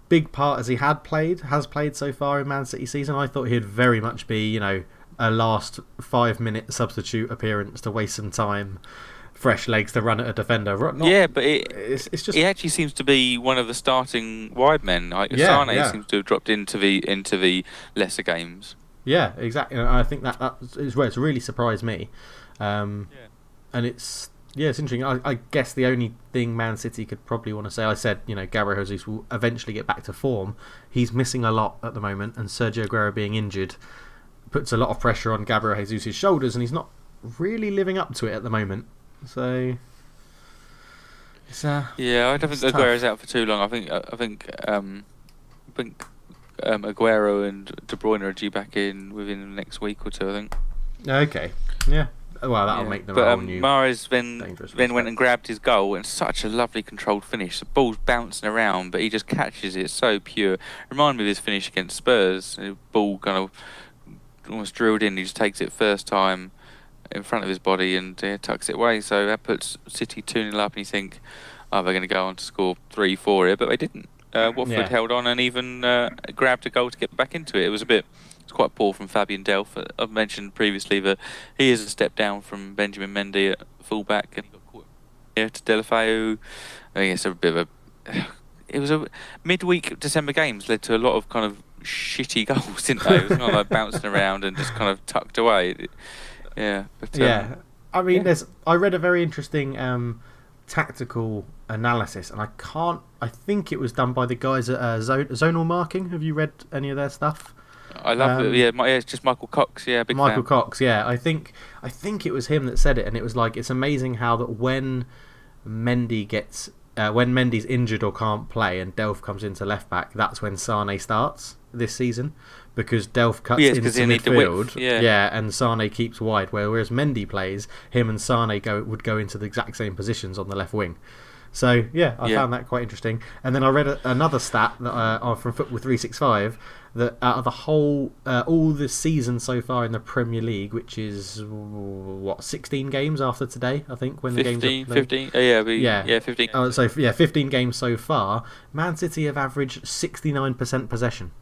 big part as he has played so far in Man City season. I thought he'd very much be, a last 5-minute substitute appearance to waste some time, fresh legs to run at a defender. But it's just he actually seems to be one of the starting wide men. Sane seems to have dropped into the lesser games. Yeah, exactly. And I think that is where it's really surprised me. And it's interesting. I guess the only thing Man City could probably want to say, I said, Gabriel Jesus will eventually get back to form. He's missing a lot at the moment, and Sergio Aguero being injured puts a lot of pressure on Gabriel Jesus' shoulders, and he's not really living up to it at the moment. So it's I don't think Aguero's out for too long. I think Aguero and De Bruyne are due back in within the next week or two, I think. Okay. Yeah. well, that'll make them a whole new Mahrez dangerous then went prospect. and grabbed his goal, and such a lovely controlled finish. The ball's bouncing around, but he just catches it so pure. Reminded me of his finish against Spurs. The ball kind of almost drilled in. He just takes it first time in front of his body and tucks it away. So that puts City 2-0 up, and you think, oh, they're going to go on to score 3-4 here, but they didn't. Watford held on and even grabbed a goal to get back into it. It's quite poor from Fabian Delph. I've mentioned previously that he is a step down from Benjamin Mendy at fullback, and he got caught here to Delafeu. I think it's a bit of a. It was a midweek December games led to a lot of kind of shitty goals, didn't they? It was not like bouncing around and just kind of tucked away. Yeah, but I mean, I read a very interesting tactical analysis, and I think it was done by the guys at Zonal Marking. Have you read any of their stuff? I love it. Yeah, it's just Michael Cox. Yeah, big Michael fan. Cox. Yeah, I think it was him that said it, and it was like, it's amazing how that when Mendy's injured or can't play, and Delph comes into left back, that's when Sane starts this season, because Delph cuts into midfield, and Sane keeps wide. Whereas Mendy plays, him and Sane would go into the exact same positions on the left wing. So I found that quite interesting. And then I read another stat that from Football 365 that out of the whole all the season so far in the Premier League, which is 16 games after today, I think, when 15, the games are played. 15. 15 games so far. Man City have averaged 69% possession,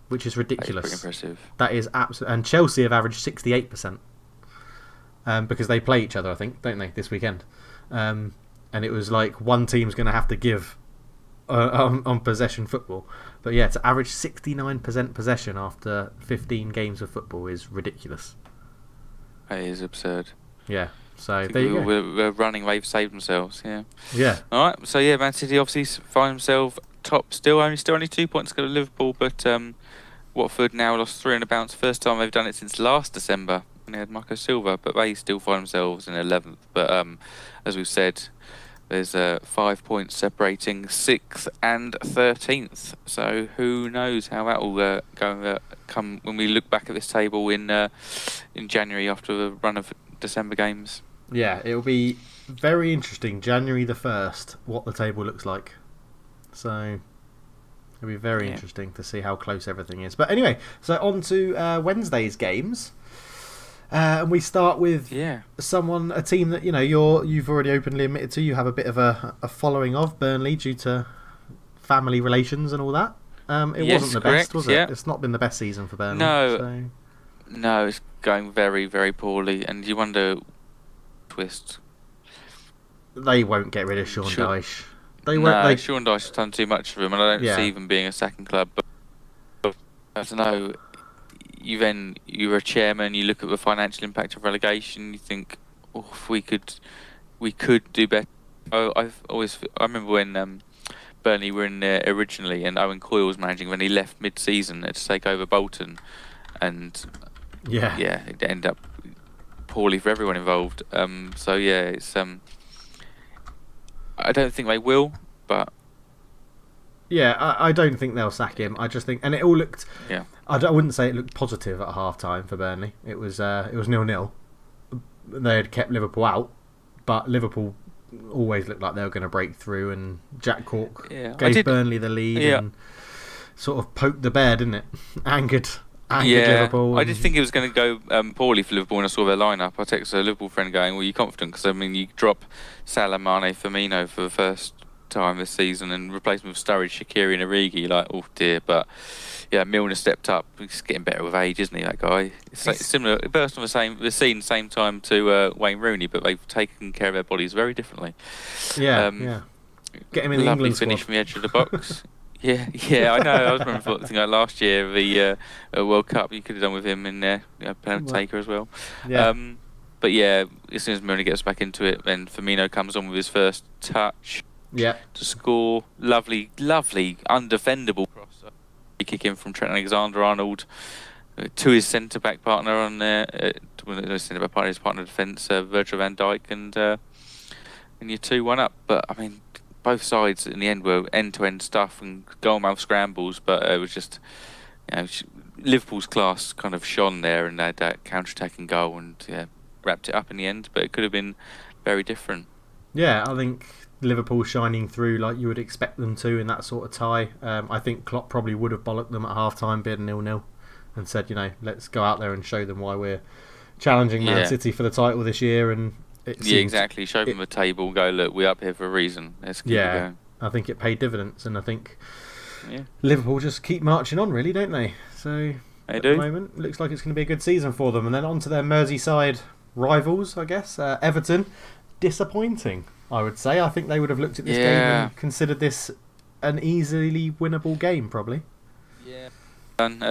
which is ridiculous. That is pretty impressive. That is absolutely. And Chelsea have averaged 68%, because they play each other, I think, don't they, this weekend? And it was like one team's going to have to give on possession football. But to average 69% possession after 15 games of football is ridiculous. That is absurd. Yeah, so there you go. We're running, they've saved themselves, Yeah. All right, so Man City obviously find themselves top still only 2 points to go to Liverpool, but Watford now lost 3 on the bounce. First time they've done it since last December. And they had Marco Silva, but they still find themselves in 11th. But as we've said, there's 5 points separating 6th and 13th. So who knows how that will come when we look back at this table in January after the run of December games. Yeah, it'll be very interesting. January the 1st, what the table looks like. So it'll be very interesting to see how close everything is. But anyway, so on to Wednesday's games. And we start with a team that you've already openly admitted to. You have a bit of a following of Burnley due to family relations and all that. It wasn't the best, was it? Yeah. It's not been the best season for Burnley. No, it's going very, very poorly, and you wonder, twist. They won't get rid of Sean Dyche. Sean Dyche has done too much for him, and I don't see them being a second club. But I don't know. You're a chairman. You look at the financial impact of relegation. You think, if we could do better. I remember when Burnley were in there originally, and Owen Coyle was managing. When he left mid-season to take over Bolton, and it ended up poorly for everyone involved. It's I don't think they will, but. Yeah, I don't think they'll sack him. I just think, and it all looked. Yeah. I wouldn't say it looked positive at half time for Burnley. It was 0-0. They had kept Liverpool out, but Liverpool always looked like they were going to break through, and Jack Cork gave Burnley the lead and sort of poked the bear, didn't it? Angered Liverpool. I did think it was going to go poorly for Liverpool when I saw their lineup. I texted a Liverpool friend going, "Were you confident?" Because you drop Salah, Mane, Firmino for the first time this season and replace them with Sturridge, Shaqiri and Origi, you're like, oh dear. But Milner stepped up. He's getting better with age, isn't he, that guy? It's like similar. He burst on the scene same time to Wayne Rooney, but they've taken care of their bodies very differently. Yeah. Get him in the England finish squad. from the edge of the box. Yeah, I know. I was thinking like last year, the World Cup, you could have done with him in there, penalty taker as well. Yeah. But as soon as Milner gets back into it, then Firmino comes on with his first touch. Yeah. To score, lovely, undefendable cross. He kick in from Trent Alexander-Arnold to his centre-back partner on there. Centre-back partner, his partner defence, Virgil van Dijk, and you're 2-1 up. But I mean, both sides in the end were end-to-end stuff and goal-mouth scrambles. But it was just, Liverpool's class kind of shone there, and they had that counter-attacking goal, and wrapped it up in the end. But it could have been very different. Yeah, I think Liverpool shining through like you would expect them to in that sort of tie. I think Klopp probably would have bollocked them at half-time, being 0-0, and said, let's go out there and show them why we're challenging Man City for the title this year. And exactly. Show them the table. Go, look, we're up here for a reason. Let's keep it going. I think it paid dividends, and I think Liverpool just keep marching on, really, don't they? So at the moment, it looks like it's going to be a good season for them. And then on to their Merseyside rivals, I guess. Everton, disappointing, I would say. I think they would have looked at this game and considered this an easily winnable game, probably. Yeah. And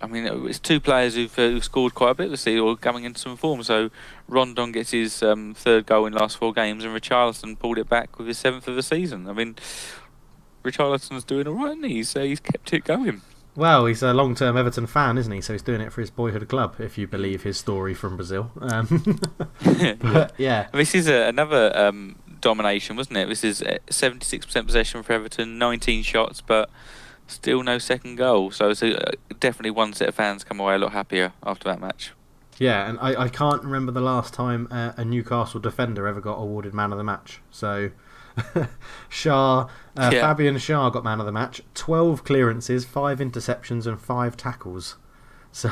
I mean, it's two players who've scored quite a bit this season, or coming into some form. So Rondon gets his third goal in the last 4 games, and Richarlison pulled it back with his 7th of the season. I mean, Richarlison's doing all right, isn't he? So he's kept it going. Well, he's a long-term Everton fan, isn't he? So he's doing it for his boyhood club, if you believe his story from Brazil. But, yeah. This is another domination, wasn't it? This is 76% possession for Everton, 19 shots, but still no second goal. So it's definitely one set of fans come away a lot happier after that match. Yeah, and I can't remember the last time a Newcastle defender ever got awarded man of the match. So Fabian Schär got man of the match. 12 clearances, 5 interceptions, and 5 tackles. So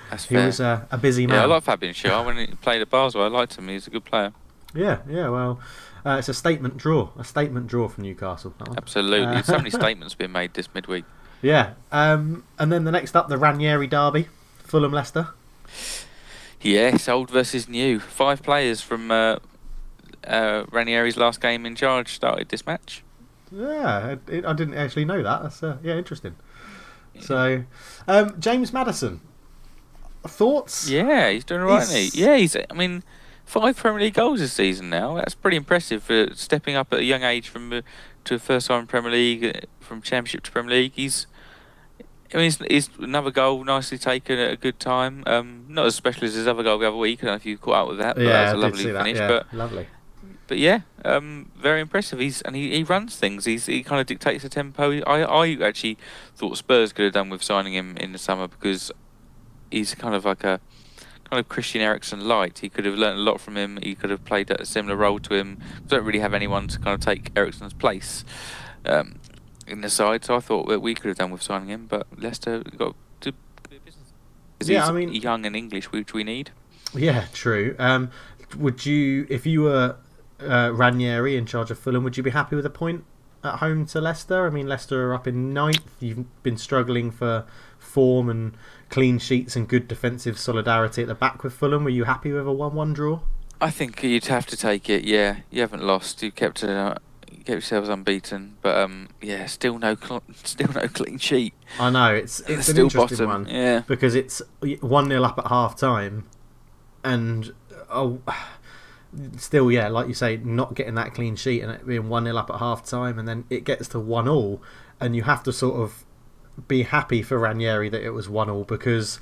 that's he fair. Was a busy man. Yeah, I like Fabian Schär. When he played at Basel, I liked him. He's a good player. Yeah. Well, it's a statement draw. A statement draw for Newcastle. Absolutely. So many statements being made this midweek. Yeah. And then the next up, the Ranieri derby, Fulham-Leicester. Yes, old versus new. 5 players from Ranieri's last game in charge started this match. Yeah, I didn't actually know that. That's interesting. Yeah. So, James Maddison, thoughts? Yeah, he's doing all right, isn't he? Yeah, I mean, 5 Premier League goals this season now. That's pretty impressive for stepping up at a young age to first time in Premier League, from Championship to Premier League. He's another goal nicely taken at a good time. Not as special as his other goal the other week. I don't know if you caught up with that, but that was a lovely finish. But lovely. But yeah, very impressive. He runs things. He kind of dictates the tempo. I actually thought Spurs could have done with signing him in the summer, because he's kind of like a kind of Christian Eriksen light. He could have learnt a lot from him. He could have played a similar role to him. Don't really have anyone to kind of take Eriksen's place in the side. So I thought that we could have done with signing him, but Leicester got to do business. He's young and English, which we need. Yeah, true. Would you, if you were Ranieri in charge of Fulham, would you be happy with a point at home to Leicester? I mean, Leicester are up in 9th. You've been struggling for form and clean sheets and good defensive solidarity at the back with Fulham. Were you happy with a 1-1 draw? I think you'd have to take it. Yeah, you haven't lost. You kept yourselves unbeaten, but still no clean sheet. I know it's still an interesting bottom. one. Yeah, because it's 1-0 up at half time, and still, like you say, not getting that clean sheet and it being 1-0 up at half time, and then it gets to 1-1, and you have to sort of be happy for Ranieri that it was 1-1, because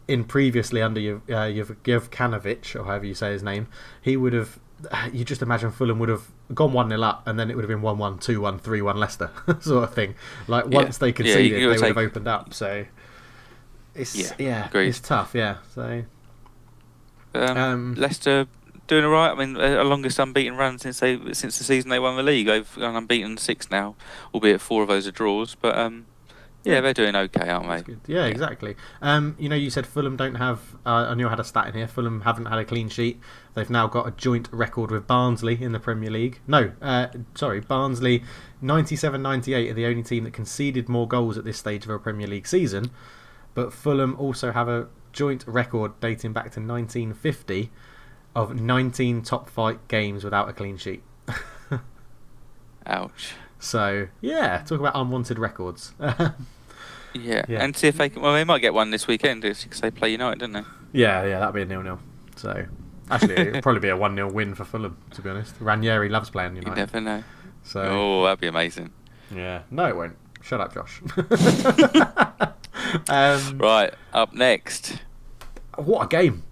in previously under Jevkanovic, or however you say his name, he would have, you just imagine Fulham would have gone 1-0 up, and then it would have been 1-1, 2-1, 3-1 Leicester sort of thing. Like once they conceded, they would have opened up. So it's it's tough. So Leicester doing all right. I mean, a longest unbeaten run since the season they won the league. They've gone unbeaten 6 now, albeit 4 of those are draws. But they're doing okay, aren't they? Good. Yeah, exactly. You said Fulham don't have. I knew I had a stat in here. Fulham haven't had a clean sheet. They've now got a joint record with Barnsley in the Premier League. No, Barnsley, 97-98 are the only team that conceded more goals at this stage of a Premier League season. But Fulham also have a joint record dating back to 1950 of 19 top flight games without a clean sheet. Ouch. So, talk about unwanted records. And see if they can. Well, they might get one this weekend because they play United, don't they? Yeah, that'd be a 0-0. So, actually, it'd probably be a 1-0 win for Fulham, to be honest. Ranieri loves playing United. You never know. So, that'd be amazing. Yeah. No, it won't. Shut up, Josh. Right, up next. What a game.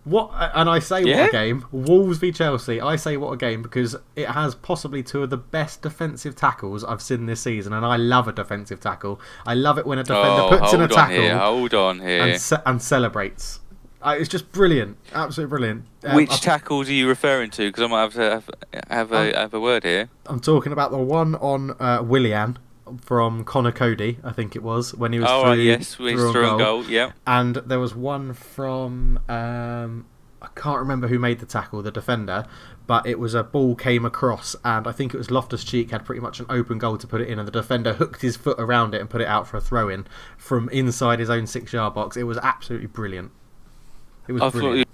What? And I say what a game. Wolves v Chelsea. I say what a game because it has possibly two of the best defensive tackles I've seen this season, and I love a defensive tackle. I love it when a defender puts in a tackle. Hold on here. And celebrates. It's just brilliant. Absolutely brilliant. Which tackles are you referring to? Because I might have a word here. I'm talking about the one on Willian from Connor Cody, I think it was, when he was through on goal. Yeah. And there was one from I can't remember who made the tackle, the defender, but it was a ball came across, and I think it was Loftus-Cheek had pretty much an open goal to put it in, and the defender hooked his foot around it and put it out for a throw-in from inside his own 6-yard box. It was absolutely brilliant. It was brilliant.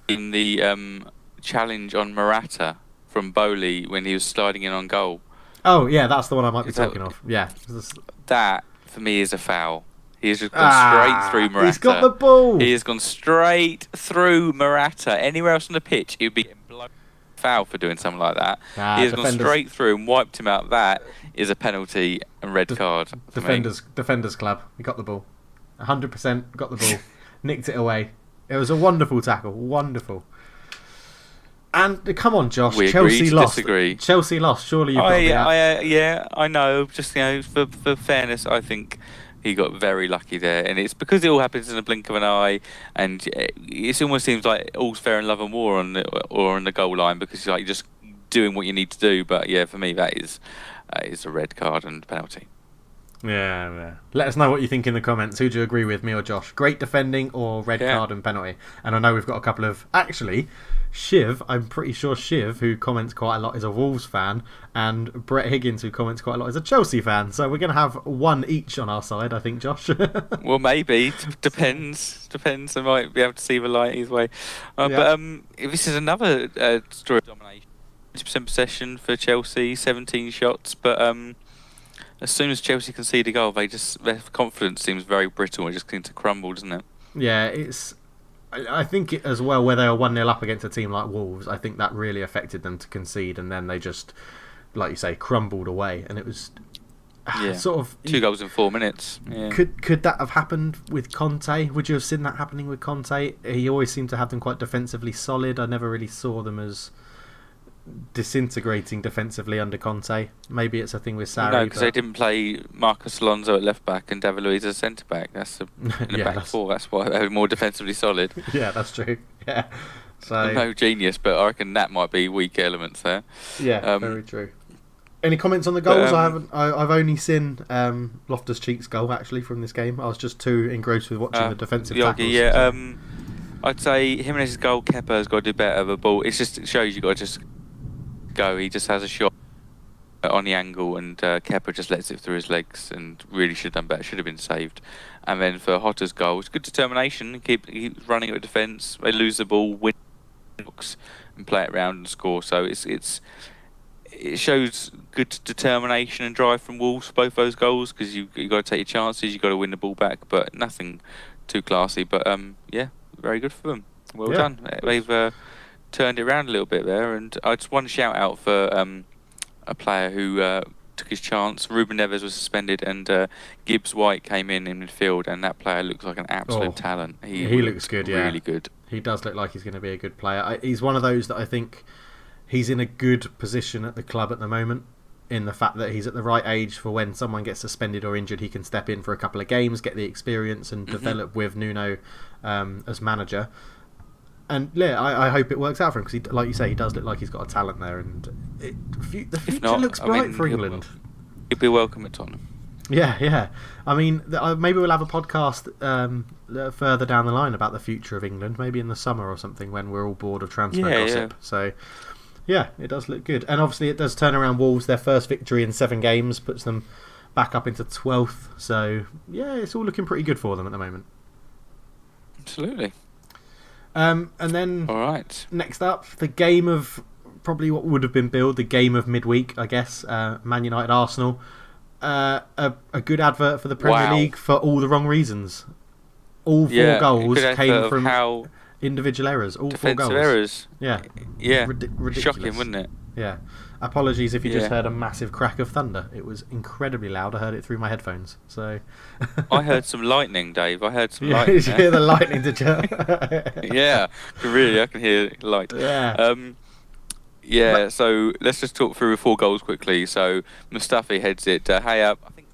In the challenge on Morata from Bowley when he was sliding in on goal. Oh, yeah, that's the one I might be talking of. Yeah. That, for me, is a foul. He has just gone straight through Morata. He's got the ball. He has gone straight through Morata. Anywhere else on the pitch, he would be blown foul for doing something like that. He has gone straight through and wiped him out. That is a penalty and red card. Defenders club. He got the ball. 100% got the ball. Nicked it away. It was a wonderful tackle. Wonderful. And come on, Josh. Chelsea lost. Disagree. Chelsea lost. Surely you've got to be yeah, I know. Just for fairness, I think he got very lucky there, and it's because it all happens in a blink of an eye, and it almost seems like all's fair in love and war on the goal line because you're just doing what you need to do. But yeah, for me, that is a red card and penalty. Yeah. Let us know what you think in the comments. Who do you agree with, me or Josh? Great defending or red card and penalty? And I know we've got a couple of... Actually, Shiv, I'm pretty sure Shiv, who comments quite a lot, is a Wolves fan, and Brett Higgins, who comments quite a lot, is a Chelsea fan. So we're going to have one each on our side, I think, Josh. Well, maybe. Depends. I might be able to see the light either way. But this is another story of domination. 20% possession for Chelsea, 17 shots, but... as soon as Chelsea concede a goal, their confidence seems very brittle. It just seems to crumble, doesn't it? Yeah, I think as well, where they were 1-0 up against a team like Wolves, I think that really affected them to concede, and then they just, like you say, crumbled away. And it was sort of 2 goals in 4 minutes. Yeah. Could that have happened with Conte? Would you have seen that happening with Conte? He always seemed to have them quite defensively solid. I never really saw them as disintegrating defensively under Conte. Maybe it's a thing with Sarri. No, because they didn't play Marcus Alonso at left back and David Luiz as centre back. That's in the back four. That's why they were more defensively solid. Yeah, that's true. Yeah, so no genius, but I reckon that might be weak elements there. Yeah, very true. Any comments on the goals? I've only seen Loftus-Cheek's goal actually from this game. I was just too engrossed with watching the defensive tackles. Yeah, I'd say Jimenez's goal. Kepa's got to do better. The ball. It shows you got to just go. He just has a shot on the angle, and Kepa just lets it through his legs, and really should have done better. Should have been saved. And then for Hotter's goal, it's good determination. Keep running at defence. They lose the ball, win books, and play it around and score. So it shows good determination and drive from Wolves for both those goals, because you got to take your chances. You got to win the ball back, but nothing too classy. But very good for them. Well done. They've turned it around a little bit there, and I just want to shout out for a player who took his chance. Ruben Neves was suspended, and Gibbs White came in midfield, and that player looks like an absolute talent. He looks good, really good. He does look like he's going to be a good player. He's one of those that I think he's in a good position at the club at the moment, in the fact that he's at the right age for when someone gets suspended or injured, he can step in for a couple of games, get the experience, and develop with Nuno as manager. And I hope it works out for him, because, like you say, he does look like he's got a talent there, and the future looks bright for England. He'd be welcome at Tottenham. Yeah. I mean, maybe we'll have a podcast further down the line about the future of England, maybe in the summer or something, when we're all bored of transfer gossip. Yeah. So, yeah, it does look good. And obviously it does turn around Wolves. Their first victory in 7 games puts them back up into 12th. So, yeah, it's all looking pretty good for them at the moment. Absolutely. And then all right. Next up, the game of probably what would have been billed the game of midweek, I guess. Man United Arsenal. A good advert for the Premier League for all the wrong reasons. All 4 goals came from individual errors. All 4 goals. Errors. Yeah. Yeah. Ridiculous. Shocking, wouldn't it? Yeah. Apologies if you just Yeah. heard a massive crack of thunder. It was incredibly loud. I heard it through my headphones. So I heard some lightning, Dave. I heard some yeah, lightning. did you hear the lightning? Did you? Yeah, really, I can hear light. Yeah. Yeah, so let's just talk through 4 goals quickly. So Mustafi heads it high up. I think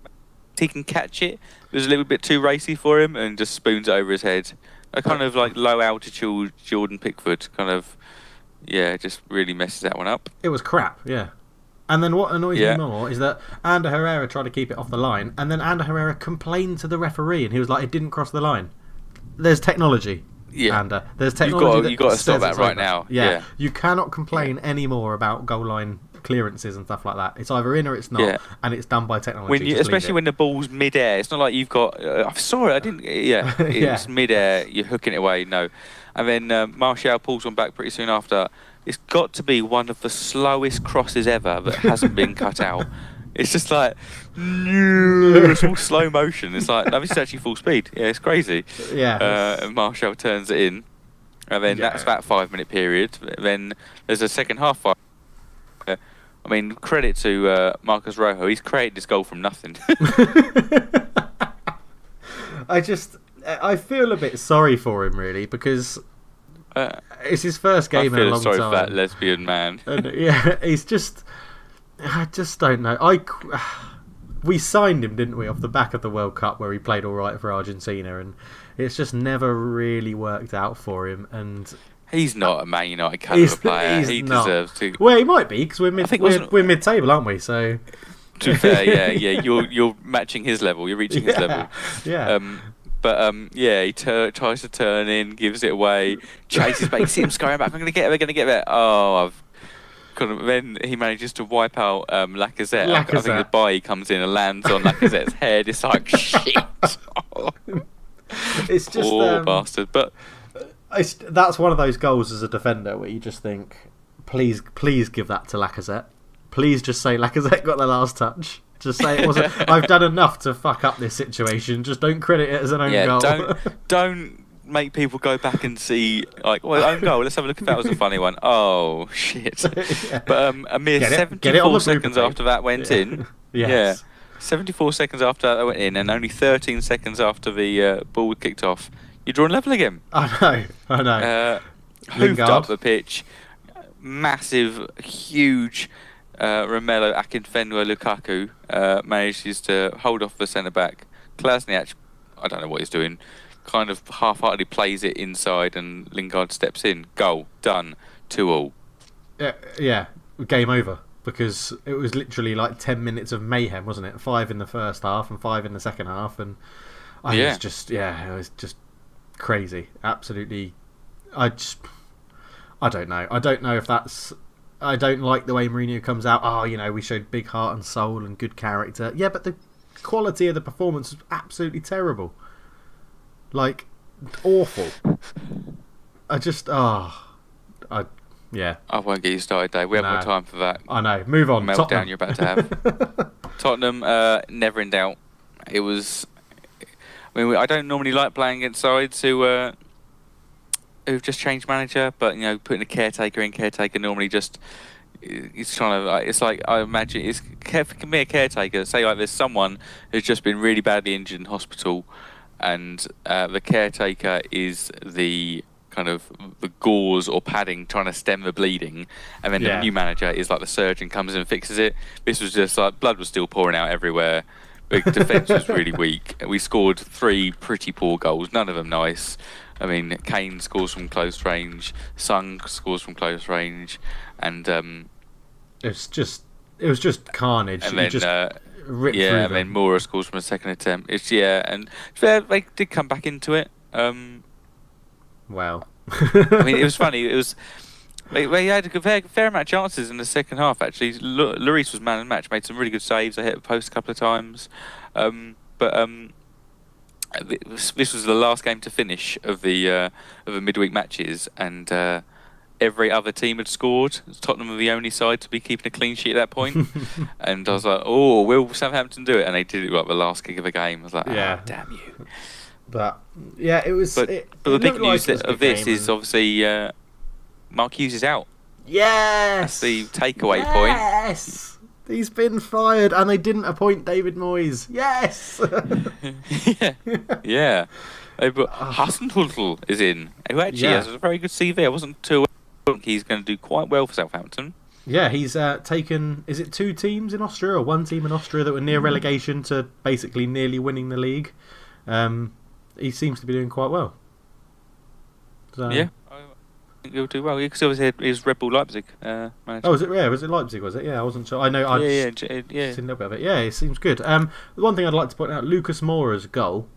he can catch it. It was a little bit too racy for him and just spoons it over his head. A kind of like low altitude Jordan Pickford kind of, just really messes that one up. It was crap, yeah. And then what annoys Yeah. me more is that Ander Herrera tried to keep it off the line, and then Ander Herrera complained to the referee, and he was like, "It didn't cross the line." There's technology, Yeah. Ander. There's technology. You've got to says stop that it's right over. now. Yeah. Yeah. You cannot complain anymore about goal line clearances and stuff like that. It's either in or it's not, Yeah. and it's done by technology. When you, Just leave especially it. when the ball's mid-air, it's not like you've got. I saw it. I didn't. Yeah, Yeah. it's mid-air. You're hooking it away. No, and then Martial pulls one back pretty soon after. It's got to be one of the slowest crosses ever that hasn't been cut out. It's just like it's all slow motion. It's like, no, this is actually full speed. Yeah, it's crazy. Yeah. And Martial turns it in, and then that's that 5-minute period. Then there's a second half. I mean, credit to Marcus Rojo. He's created this goal from nothing. I feel a bit sorry for him, really, because it's his first game in a I feel long sorry time. for that lesbian man. And, he's just... I just don't know. We signed him, didn't we, off the back of the World Cup where he played all right for Argentina, and it's just never really worked out for him. And He's not a Man United caliber player. He not. deserves to. Well, he might be, because we're wasn't- mid-table, aren't we? So To be fair, yeah. You're matching his level. You're reaching his level. Yeah. He tries to turn in, gives it away, chases back. You see him scurrying back. I'm going to get there. Oh, I've. Then he manages to wipe out Lacazette. I think the bye comes in and lands on Lacazette's head. It's like, shit. It's just poor bastard. But that's one of those goals as a defender where you just think, please give that to Lacazette. Please just say Lacazette got the last touch. Just say it wasn't. I've done enough to fuck up this situation. Just don't credit it as an own goal. Don't make people go back and see own goal. Let's have a look if that was a funny one. Oh shit! Yeah. But a mere 74 seconds after that went in. Yes. 74 seconds after that went in, and only 13 seconds after the ball was kicked off, you're drawing level again. I know. Hoofed up the pitch, massive, huge. Romelu Akinfenwa Lukaku manages to hold off the centre back. Klasniak, I don't know what he's doing, kind of half-heartedly plays it inside, and Lingard steps in. Goal done. 2-2. Yeah. Game over, because it was literally like 10 minutes of mayhem, wasn't it? 5 in the first half and 5 in the second half, and it was just crazy. Absolutely. I don't know. I don't know if that's. I don't like the way Mourinho comes out. We showed big heart and soul and good character. Yeah, but the quality of the performance was absolutely terrible. Like, awful. I won't get you started, Dave. We haven't got time for that. I know. Move on. Meltdown Tottenham. you're about to have. Tottenham, never in doubt. It was. I don't normally like playing against sides who've just changed manager, but putting a caretaker normally just it's trying to. It's like, I imagine it can be a caretaker. Say like there's someone who's just been really badly injured in hospital, and the caretaker is the kind of the gauze or padding trying to stem the bleeding, and then the new manager is like the surgeon comes in and fixes it. This was just like blood was still pouring out everywhere. The defence was really weak. We scored 3 pretty poor goals, none of them nice. I mean, Kane scores from close range, Sung scores from close range, and it was just carnage. And then just ripped through and them. then Moura scores from a second attempt. And they did come back into it. Well, I mean, it was funny. It was they had a fair amount of chances in the second half. Actually, Lloris was man of the match, made some really good saves. I hit the post a couple of times, This was the last game to finish of the midweek matches, and every other team had scored. Tottenham were the only side to be keeping a clean sheet at that point. And I was like, "Oh, will Southampton do it?" And they did it like the last kick of the game. I was like, damn you!" But yeah, it was. But the big news of this is obviously Mark Hughes is out. Yes! That's the takeaway point. Yes! He's been fired and they didn't appoint David Moyes. Yes! Yeah. But Hasenhüttl is in, who actually has a very good CV. I wasn't too aware. I think he's going to do quite well for Southampton. Yeah, he's taken, is it 2 teams in Austria or 1 team in Austria that were near relegation to basically nearly winning the league? He seems to be doing quite well. So, yeah, I think he'll do well. Because obviously he's Red Bull Leipzig manager. Oh, was it? Yeah, was it Leipzig? Was it? Yeah, I wasn't sure. I know. I've seen a little bit of it. Yeah, it seems good. The one thing I'd like to point out: Lucas Moura's goal.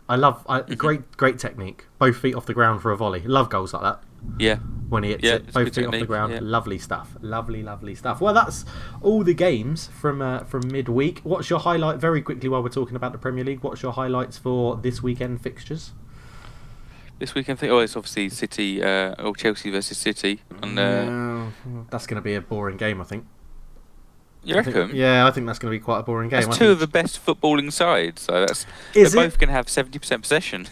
I love great technique. Both feet off the ground for a volley. Love goals like that. Yeah. When he hits it, both feet off the ground. Yeah. Lovely stuff. Lovely stuff. Well, that's all the games from midweek. What's your highlight? Very quickly, while we're talking about the Premier League, what's your highlights for this weekend fixtures? This weekend, it's obviously City or Chelsea versus City. And that's going to be a boring game, I think. You reckon? I think that's going to be quite a boring game. That's two of the best footballing sides, so they're both going to have 70% possession.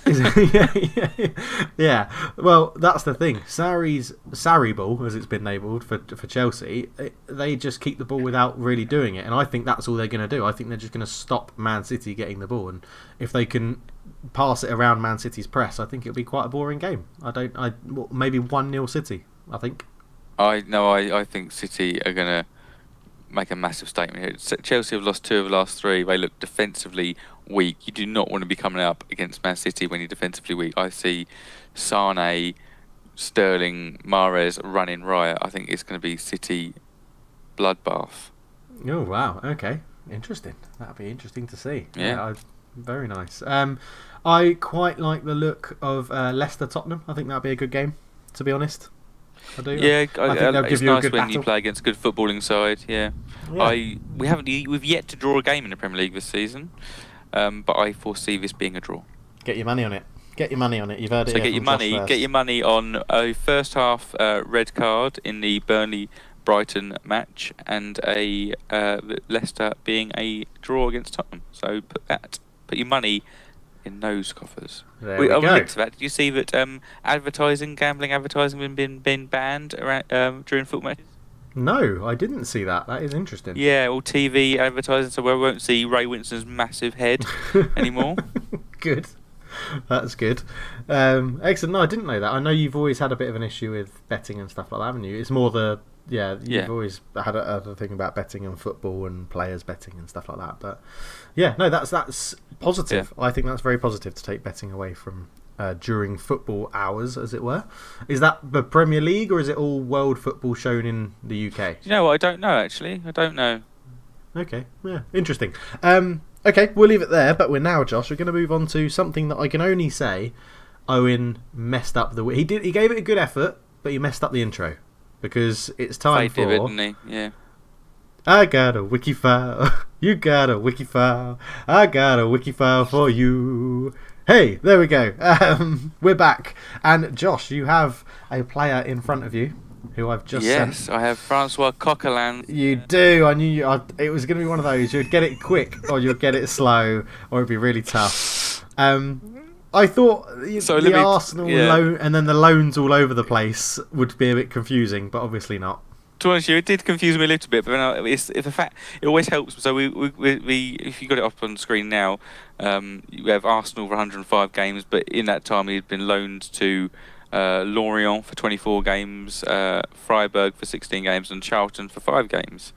Yeah. Well, that's the thing. Sarri ball, as it's been labelled for Chelsea, they just keep the ball without really doing it, and I think that's all they're going to do. I think they're just going to stop Man City getting the ball, and if they can pass it around Man City's press, I think it'll be quite a boring game. Maybe 1-0 City, I think. I think City are going to make a massive statement here. Chelsea have lost 2 of the last 3. They look defensively weak. You do not want to be coming up against Man City when you're defensively weak. I see Sane, Sterling, Mahrez running riot. I think it's going to be City bloodbath. Oh, wow. Okay. Interesting. That'd be interesting to see. Yeah. Very nice. I quite like the look of Leicester Tottenham. I think that'd be a good game, to be honest. I do. Yeah, I think they'll give it's you a nice good when battle. you play against a good footballing side. Yeah. We've yet to draw a game in the Premier League this season, but I foresee this being a draw. Get your money on it. You've heard it. So get your money on a first half red card in the Burnley-Brighton match and a Leicester being a draw against Tottenham. So put your money in those coffers. There we go. Linked to that, did you see that gambling advertising has been banned during football matches? No, I didn't see that. That is interesting. Yeah, all TV advertising, so we won't see Ray Winston's massive head anymore. Good. That's good. Excellent. No, I didn't know that. I know you've always had a bit of an issue with betting and stuff like that, haven't you? It's more you've always had a thing about betting and football and players betting and stuff like that. But yeah, no, that's positive. Yeah. I think that's very positive to take betting away from during football hours, as it were. Is that the Premier League or is it all world football shown in the UK? You know what? I don't know, actually. I don't know. Okay, yeah, interesting. Okay, we'll leave it there, but we're going to move on to something that I can only say Owen messed up he gave it a good effort, but he messed up the intro. Because it's time for... didn't he? Yeah. I got a wiki file. You got a wiki file. I got a wiki file for you. Hey, there we go. We're back. And Josh, you have a player in front of you who I've just sent. Yes, I have Francois Coquelin. You do. I knew it was going to be one of those. You'd get it quick or you'd get it slow or it'd be really tough. I thought the Arsenal loan and then the loans all over the place would be a bit confusing, but obviously not. To be honest, it did confuse me a little bit, but it's the fact it always helps. So we if you got it up on screen now, you have Arsenal for 105 games, but in that time he'd been loaned to Lorient for 24 games, Freiburg for 16 games, and Charlton for 5 games.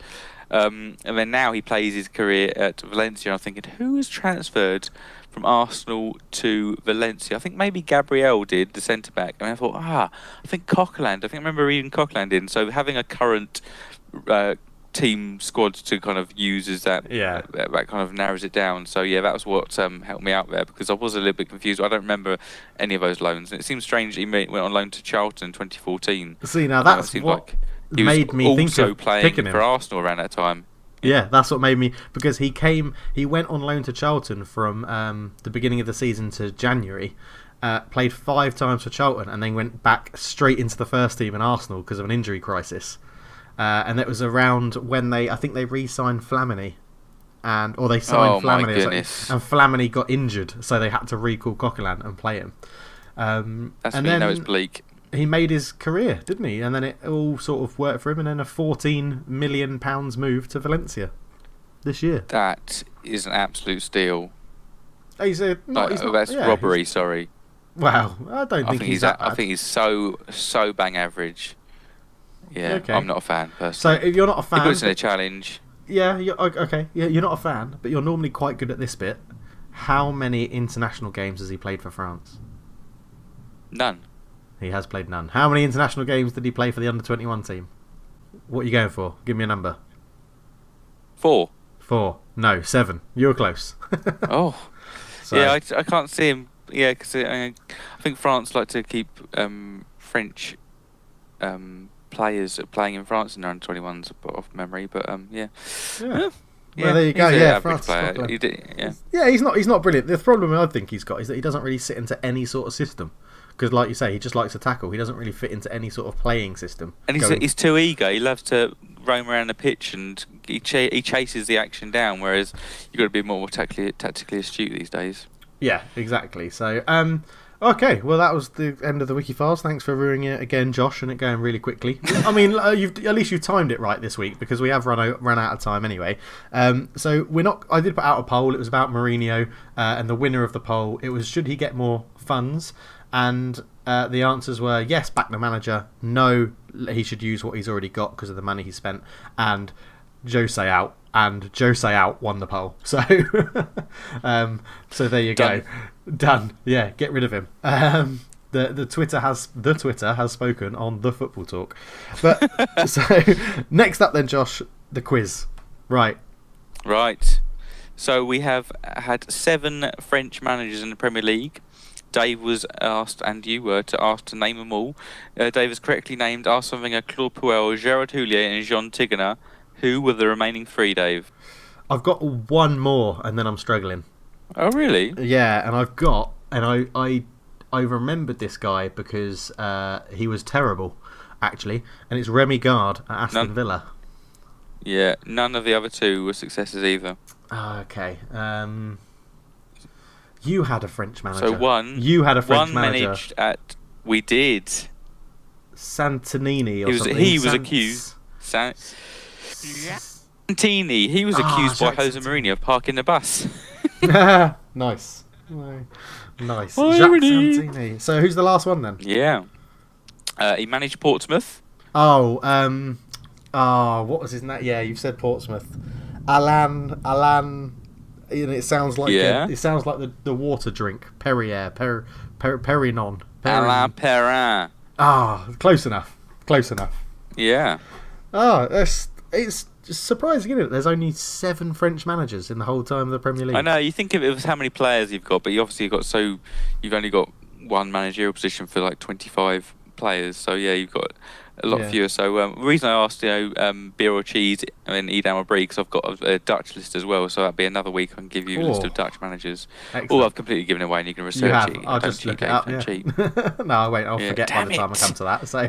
And then now he plays his career at Valencia. I'm thinking, who has transferred from Arsenal to Valencia? I think maybe Gabriel did, the centre-back. And I thought, I think Coquelin. I remember reading Coquelin in. So having a current team squad to kind of use as that kind of narrows it down. So yeah, that was what helped me out there, because I was a little bit confused. I don't remember any of those loans. And it seems strange he went on loan to Charlton in 2014. See, now that's what made me think of picking him for Arsenal around that time. Yeah, that's what made me, because he went on loan to Charlton from the beginning of the season to January, played 5 times for Charlton, and then went back straight into the first team in Arsenal because of an injury crisis. And it was around when I think they re-signed Flamini, or they signed Flamini, and Flamini got injured, so they had to recall Coquelin and play him. That's when you know it's bleak. he made his career, didn't he? And then it all sort of worked for him, and then a £14 million move to Valencia this year. That is an absolute steal. He's that's robbery. Sorry. Wow, I don't think he's that bad. I think he's so bang average. Yeah, okay. I'm not a fan So personally. if you're not a fan, he puts in a challenge. Yeah, okay. Yeah, you're not a fan, but you're normally quite good at this bit. How many international games has he played for France? None. He has played none. How many international games did he play for the under-21 team? What are you going for? Give me a number. 4. No, 7. You were close. Oh. So. Yeah, I can't see him. Yeah, because I think France like to keep French players playing in France in their under-21s off memory, but yeah. Well, there you go. Yeah, France. He's not brilliant. The problem I think he's got is that he doesn't really sit into any sort of system. Because, like you say, he just likes to tackle. He doesn't really fit into any sort of playing system. And he's too eager. He loves to roam around the pitch and he chases the action down. Whereas you've got to be more tactically astute these days. Yeah, exactly. So, okay. Well, that was the end of the wiki files. Thanks for ruining it again, Josh, and it going really quickly. I mean, at least you've timed it right this week because we have run out of time anyway. So we're not. I did put out a poll. It was about Mourinho, and the winner of the poll. It was should he get more funds. And the answers were yes, back the manager. No, he should use what he's already got because of the money he spent. And Jose out. And Jose out won the poll. So, so there you go. Done. Yeah, get rid of him. The Twitter has spoken on the Football Talk. But so next up then, Josh, the quiz. Right. So we have had 7 French managers in the Premier League. Dave was asked, and you were asked to name them all. Dave has correctly named Arsene Wenger, Claude Puel, Gerard Houllier, and Jean Tigana. Who were the remaining 3, Dave? I've got one more, and then I'm struggling. Oh, really? Yeah, and I remembered this guy because he was terrible, actually, and it's Remy Gard at Aston Villa. Yeah, none of the other 2 were successes either. Okay. You had a French manager. So You had a French manager. Managed at. We did. Santinini or something. He was accused. Santini. He was accused by Jose Mourinho of parking the bus. Nice. Nice. Jacques Santini. So who's the last one then? Yeah. He managed Portsmouth. What was his name? Yeah, you've said Portsmouth. Alan. It sounds like the water drink Perrier, Perinon. Alain Perrin. Close enough. Yeah. It's surprising, isn't it? There's only 7 French managers in the whole time of the Premier League. I know. You think of it as how many players you've got, but you've only got one managerial position for like 25 players. So yeah, you've got a lot fewer. So the reason I asked, beer or cheese and Edam or Brie, because I've got a Dutch list as well. So that'd be another week I can give you a list of Dutch managers. Excellent. I've completely given away, and you can research it. I'll just look it up. Yeah. No, I won't. I'll forget by the time I come to that. So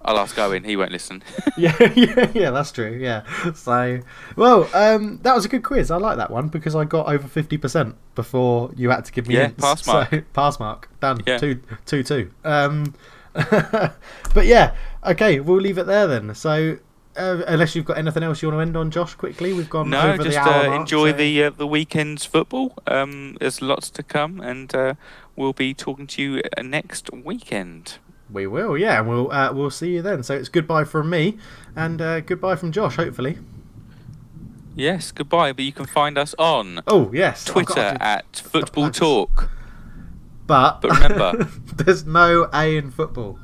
I'll ask Owen. He won't listen. yeah, that's true. Yeah. So, well, that was a good quiz. I like that one because I got over 50% before you had to give me hints. Pass mark. So, pass mark. Done. Yeah. 2-2. But yeah, okay, we'll leave it there then. So, unless you've got anything else you want to end on, Josh, quickly, we've gone over the hour mark. Enjoy the weekend's football. There's lots to come, and we'll be talking to you next weekend. We will, yeah, and we'll see you then. So it's goodbye from me, and goodbye from Josh, hopefully. Yes, goodbye. But you can find us on Twitter at Football Talk. But remember, there's no A in football.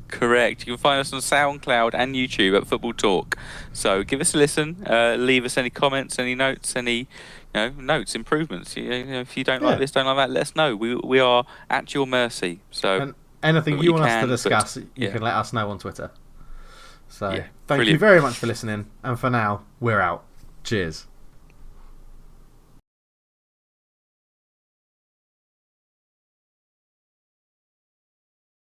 Correct. You can find us on SoundCloud and YouTube at Football Talk. So give us a listen. Leave us any comments, any notes, any improvements. If you don't like this, don't like that, let us know. We are at your mercy. So and anything you want us to discuss, you can let us know on Twitter. So thank brilliant. you very much for listening. And for now, we're out. Cheers.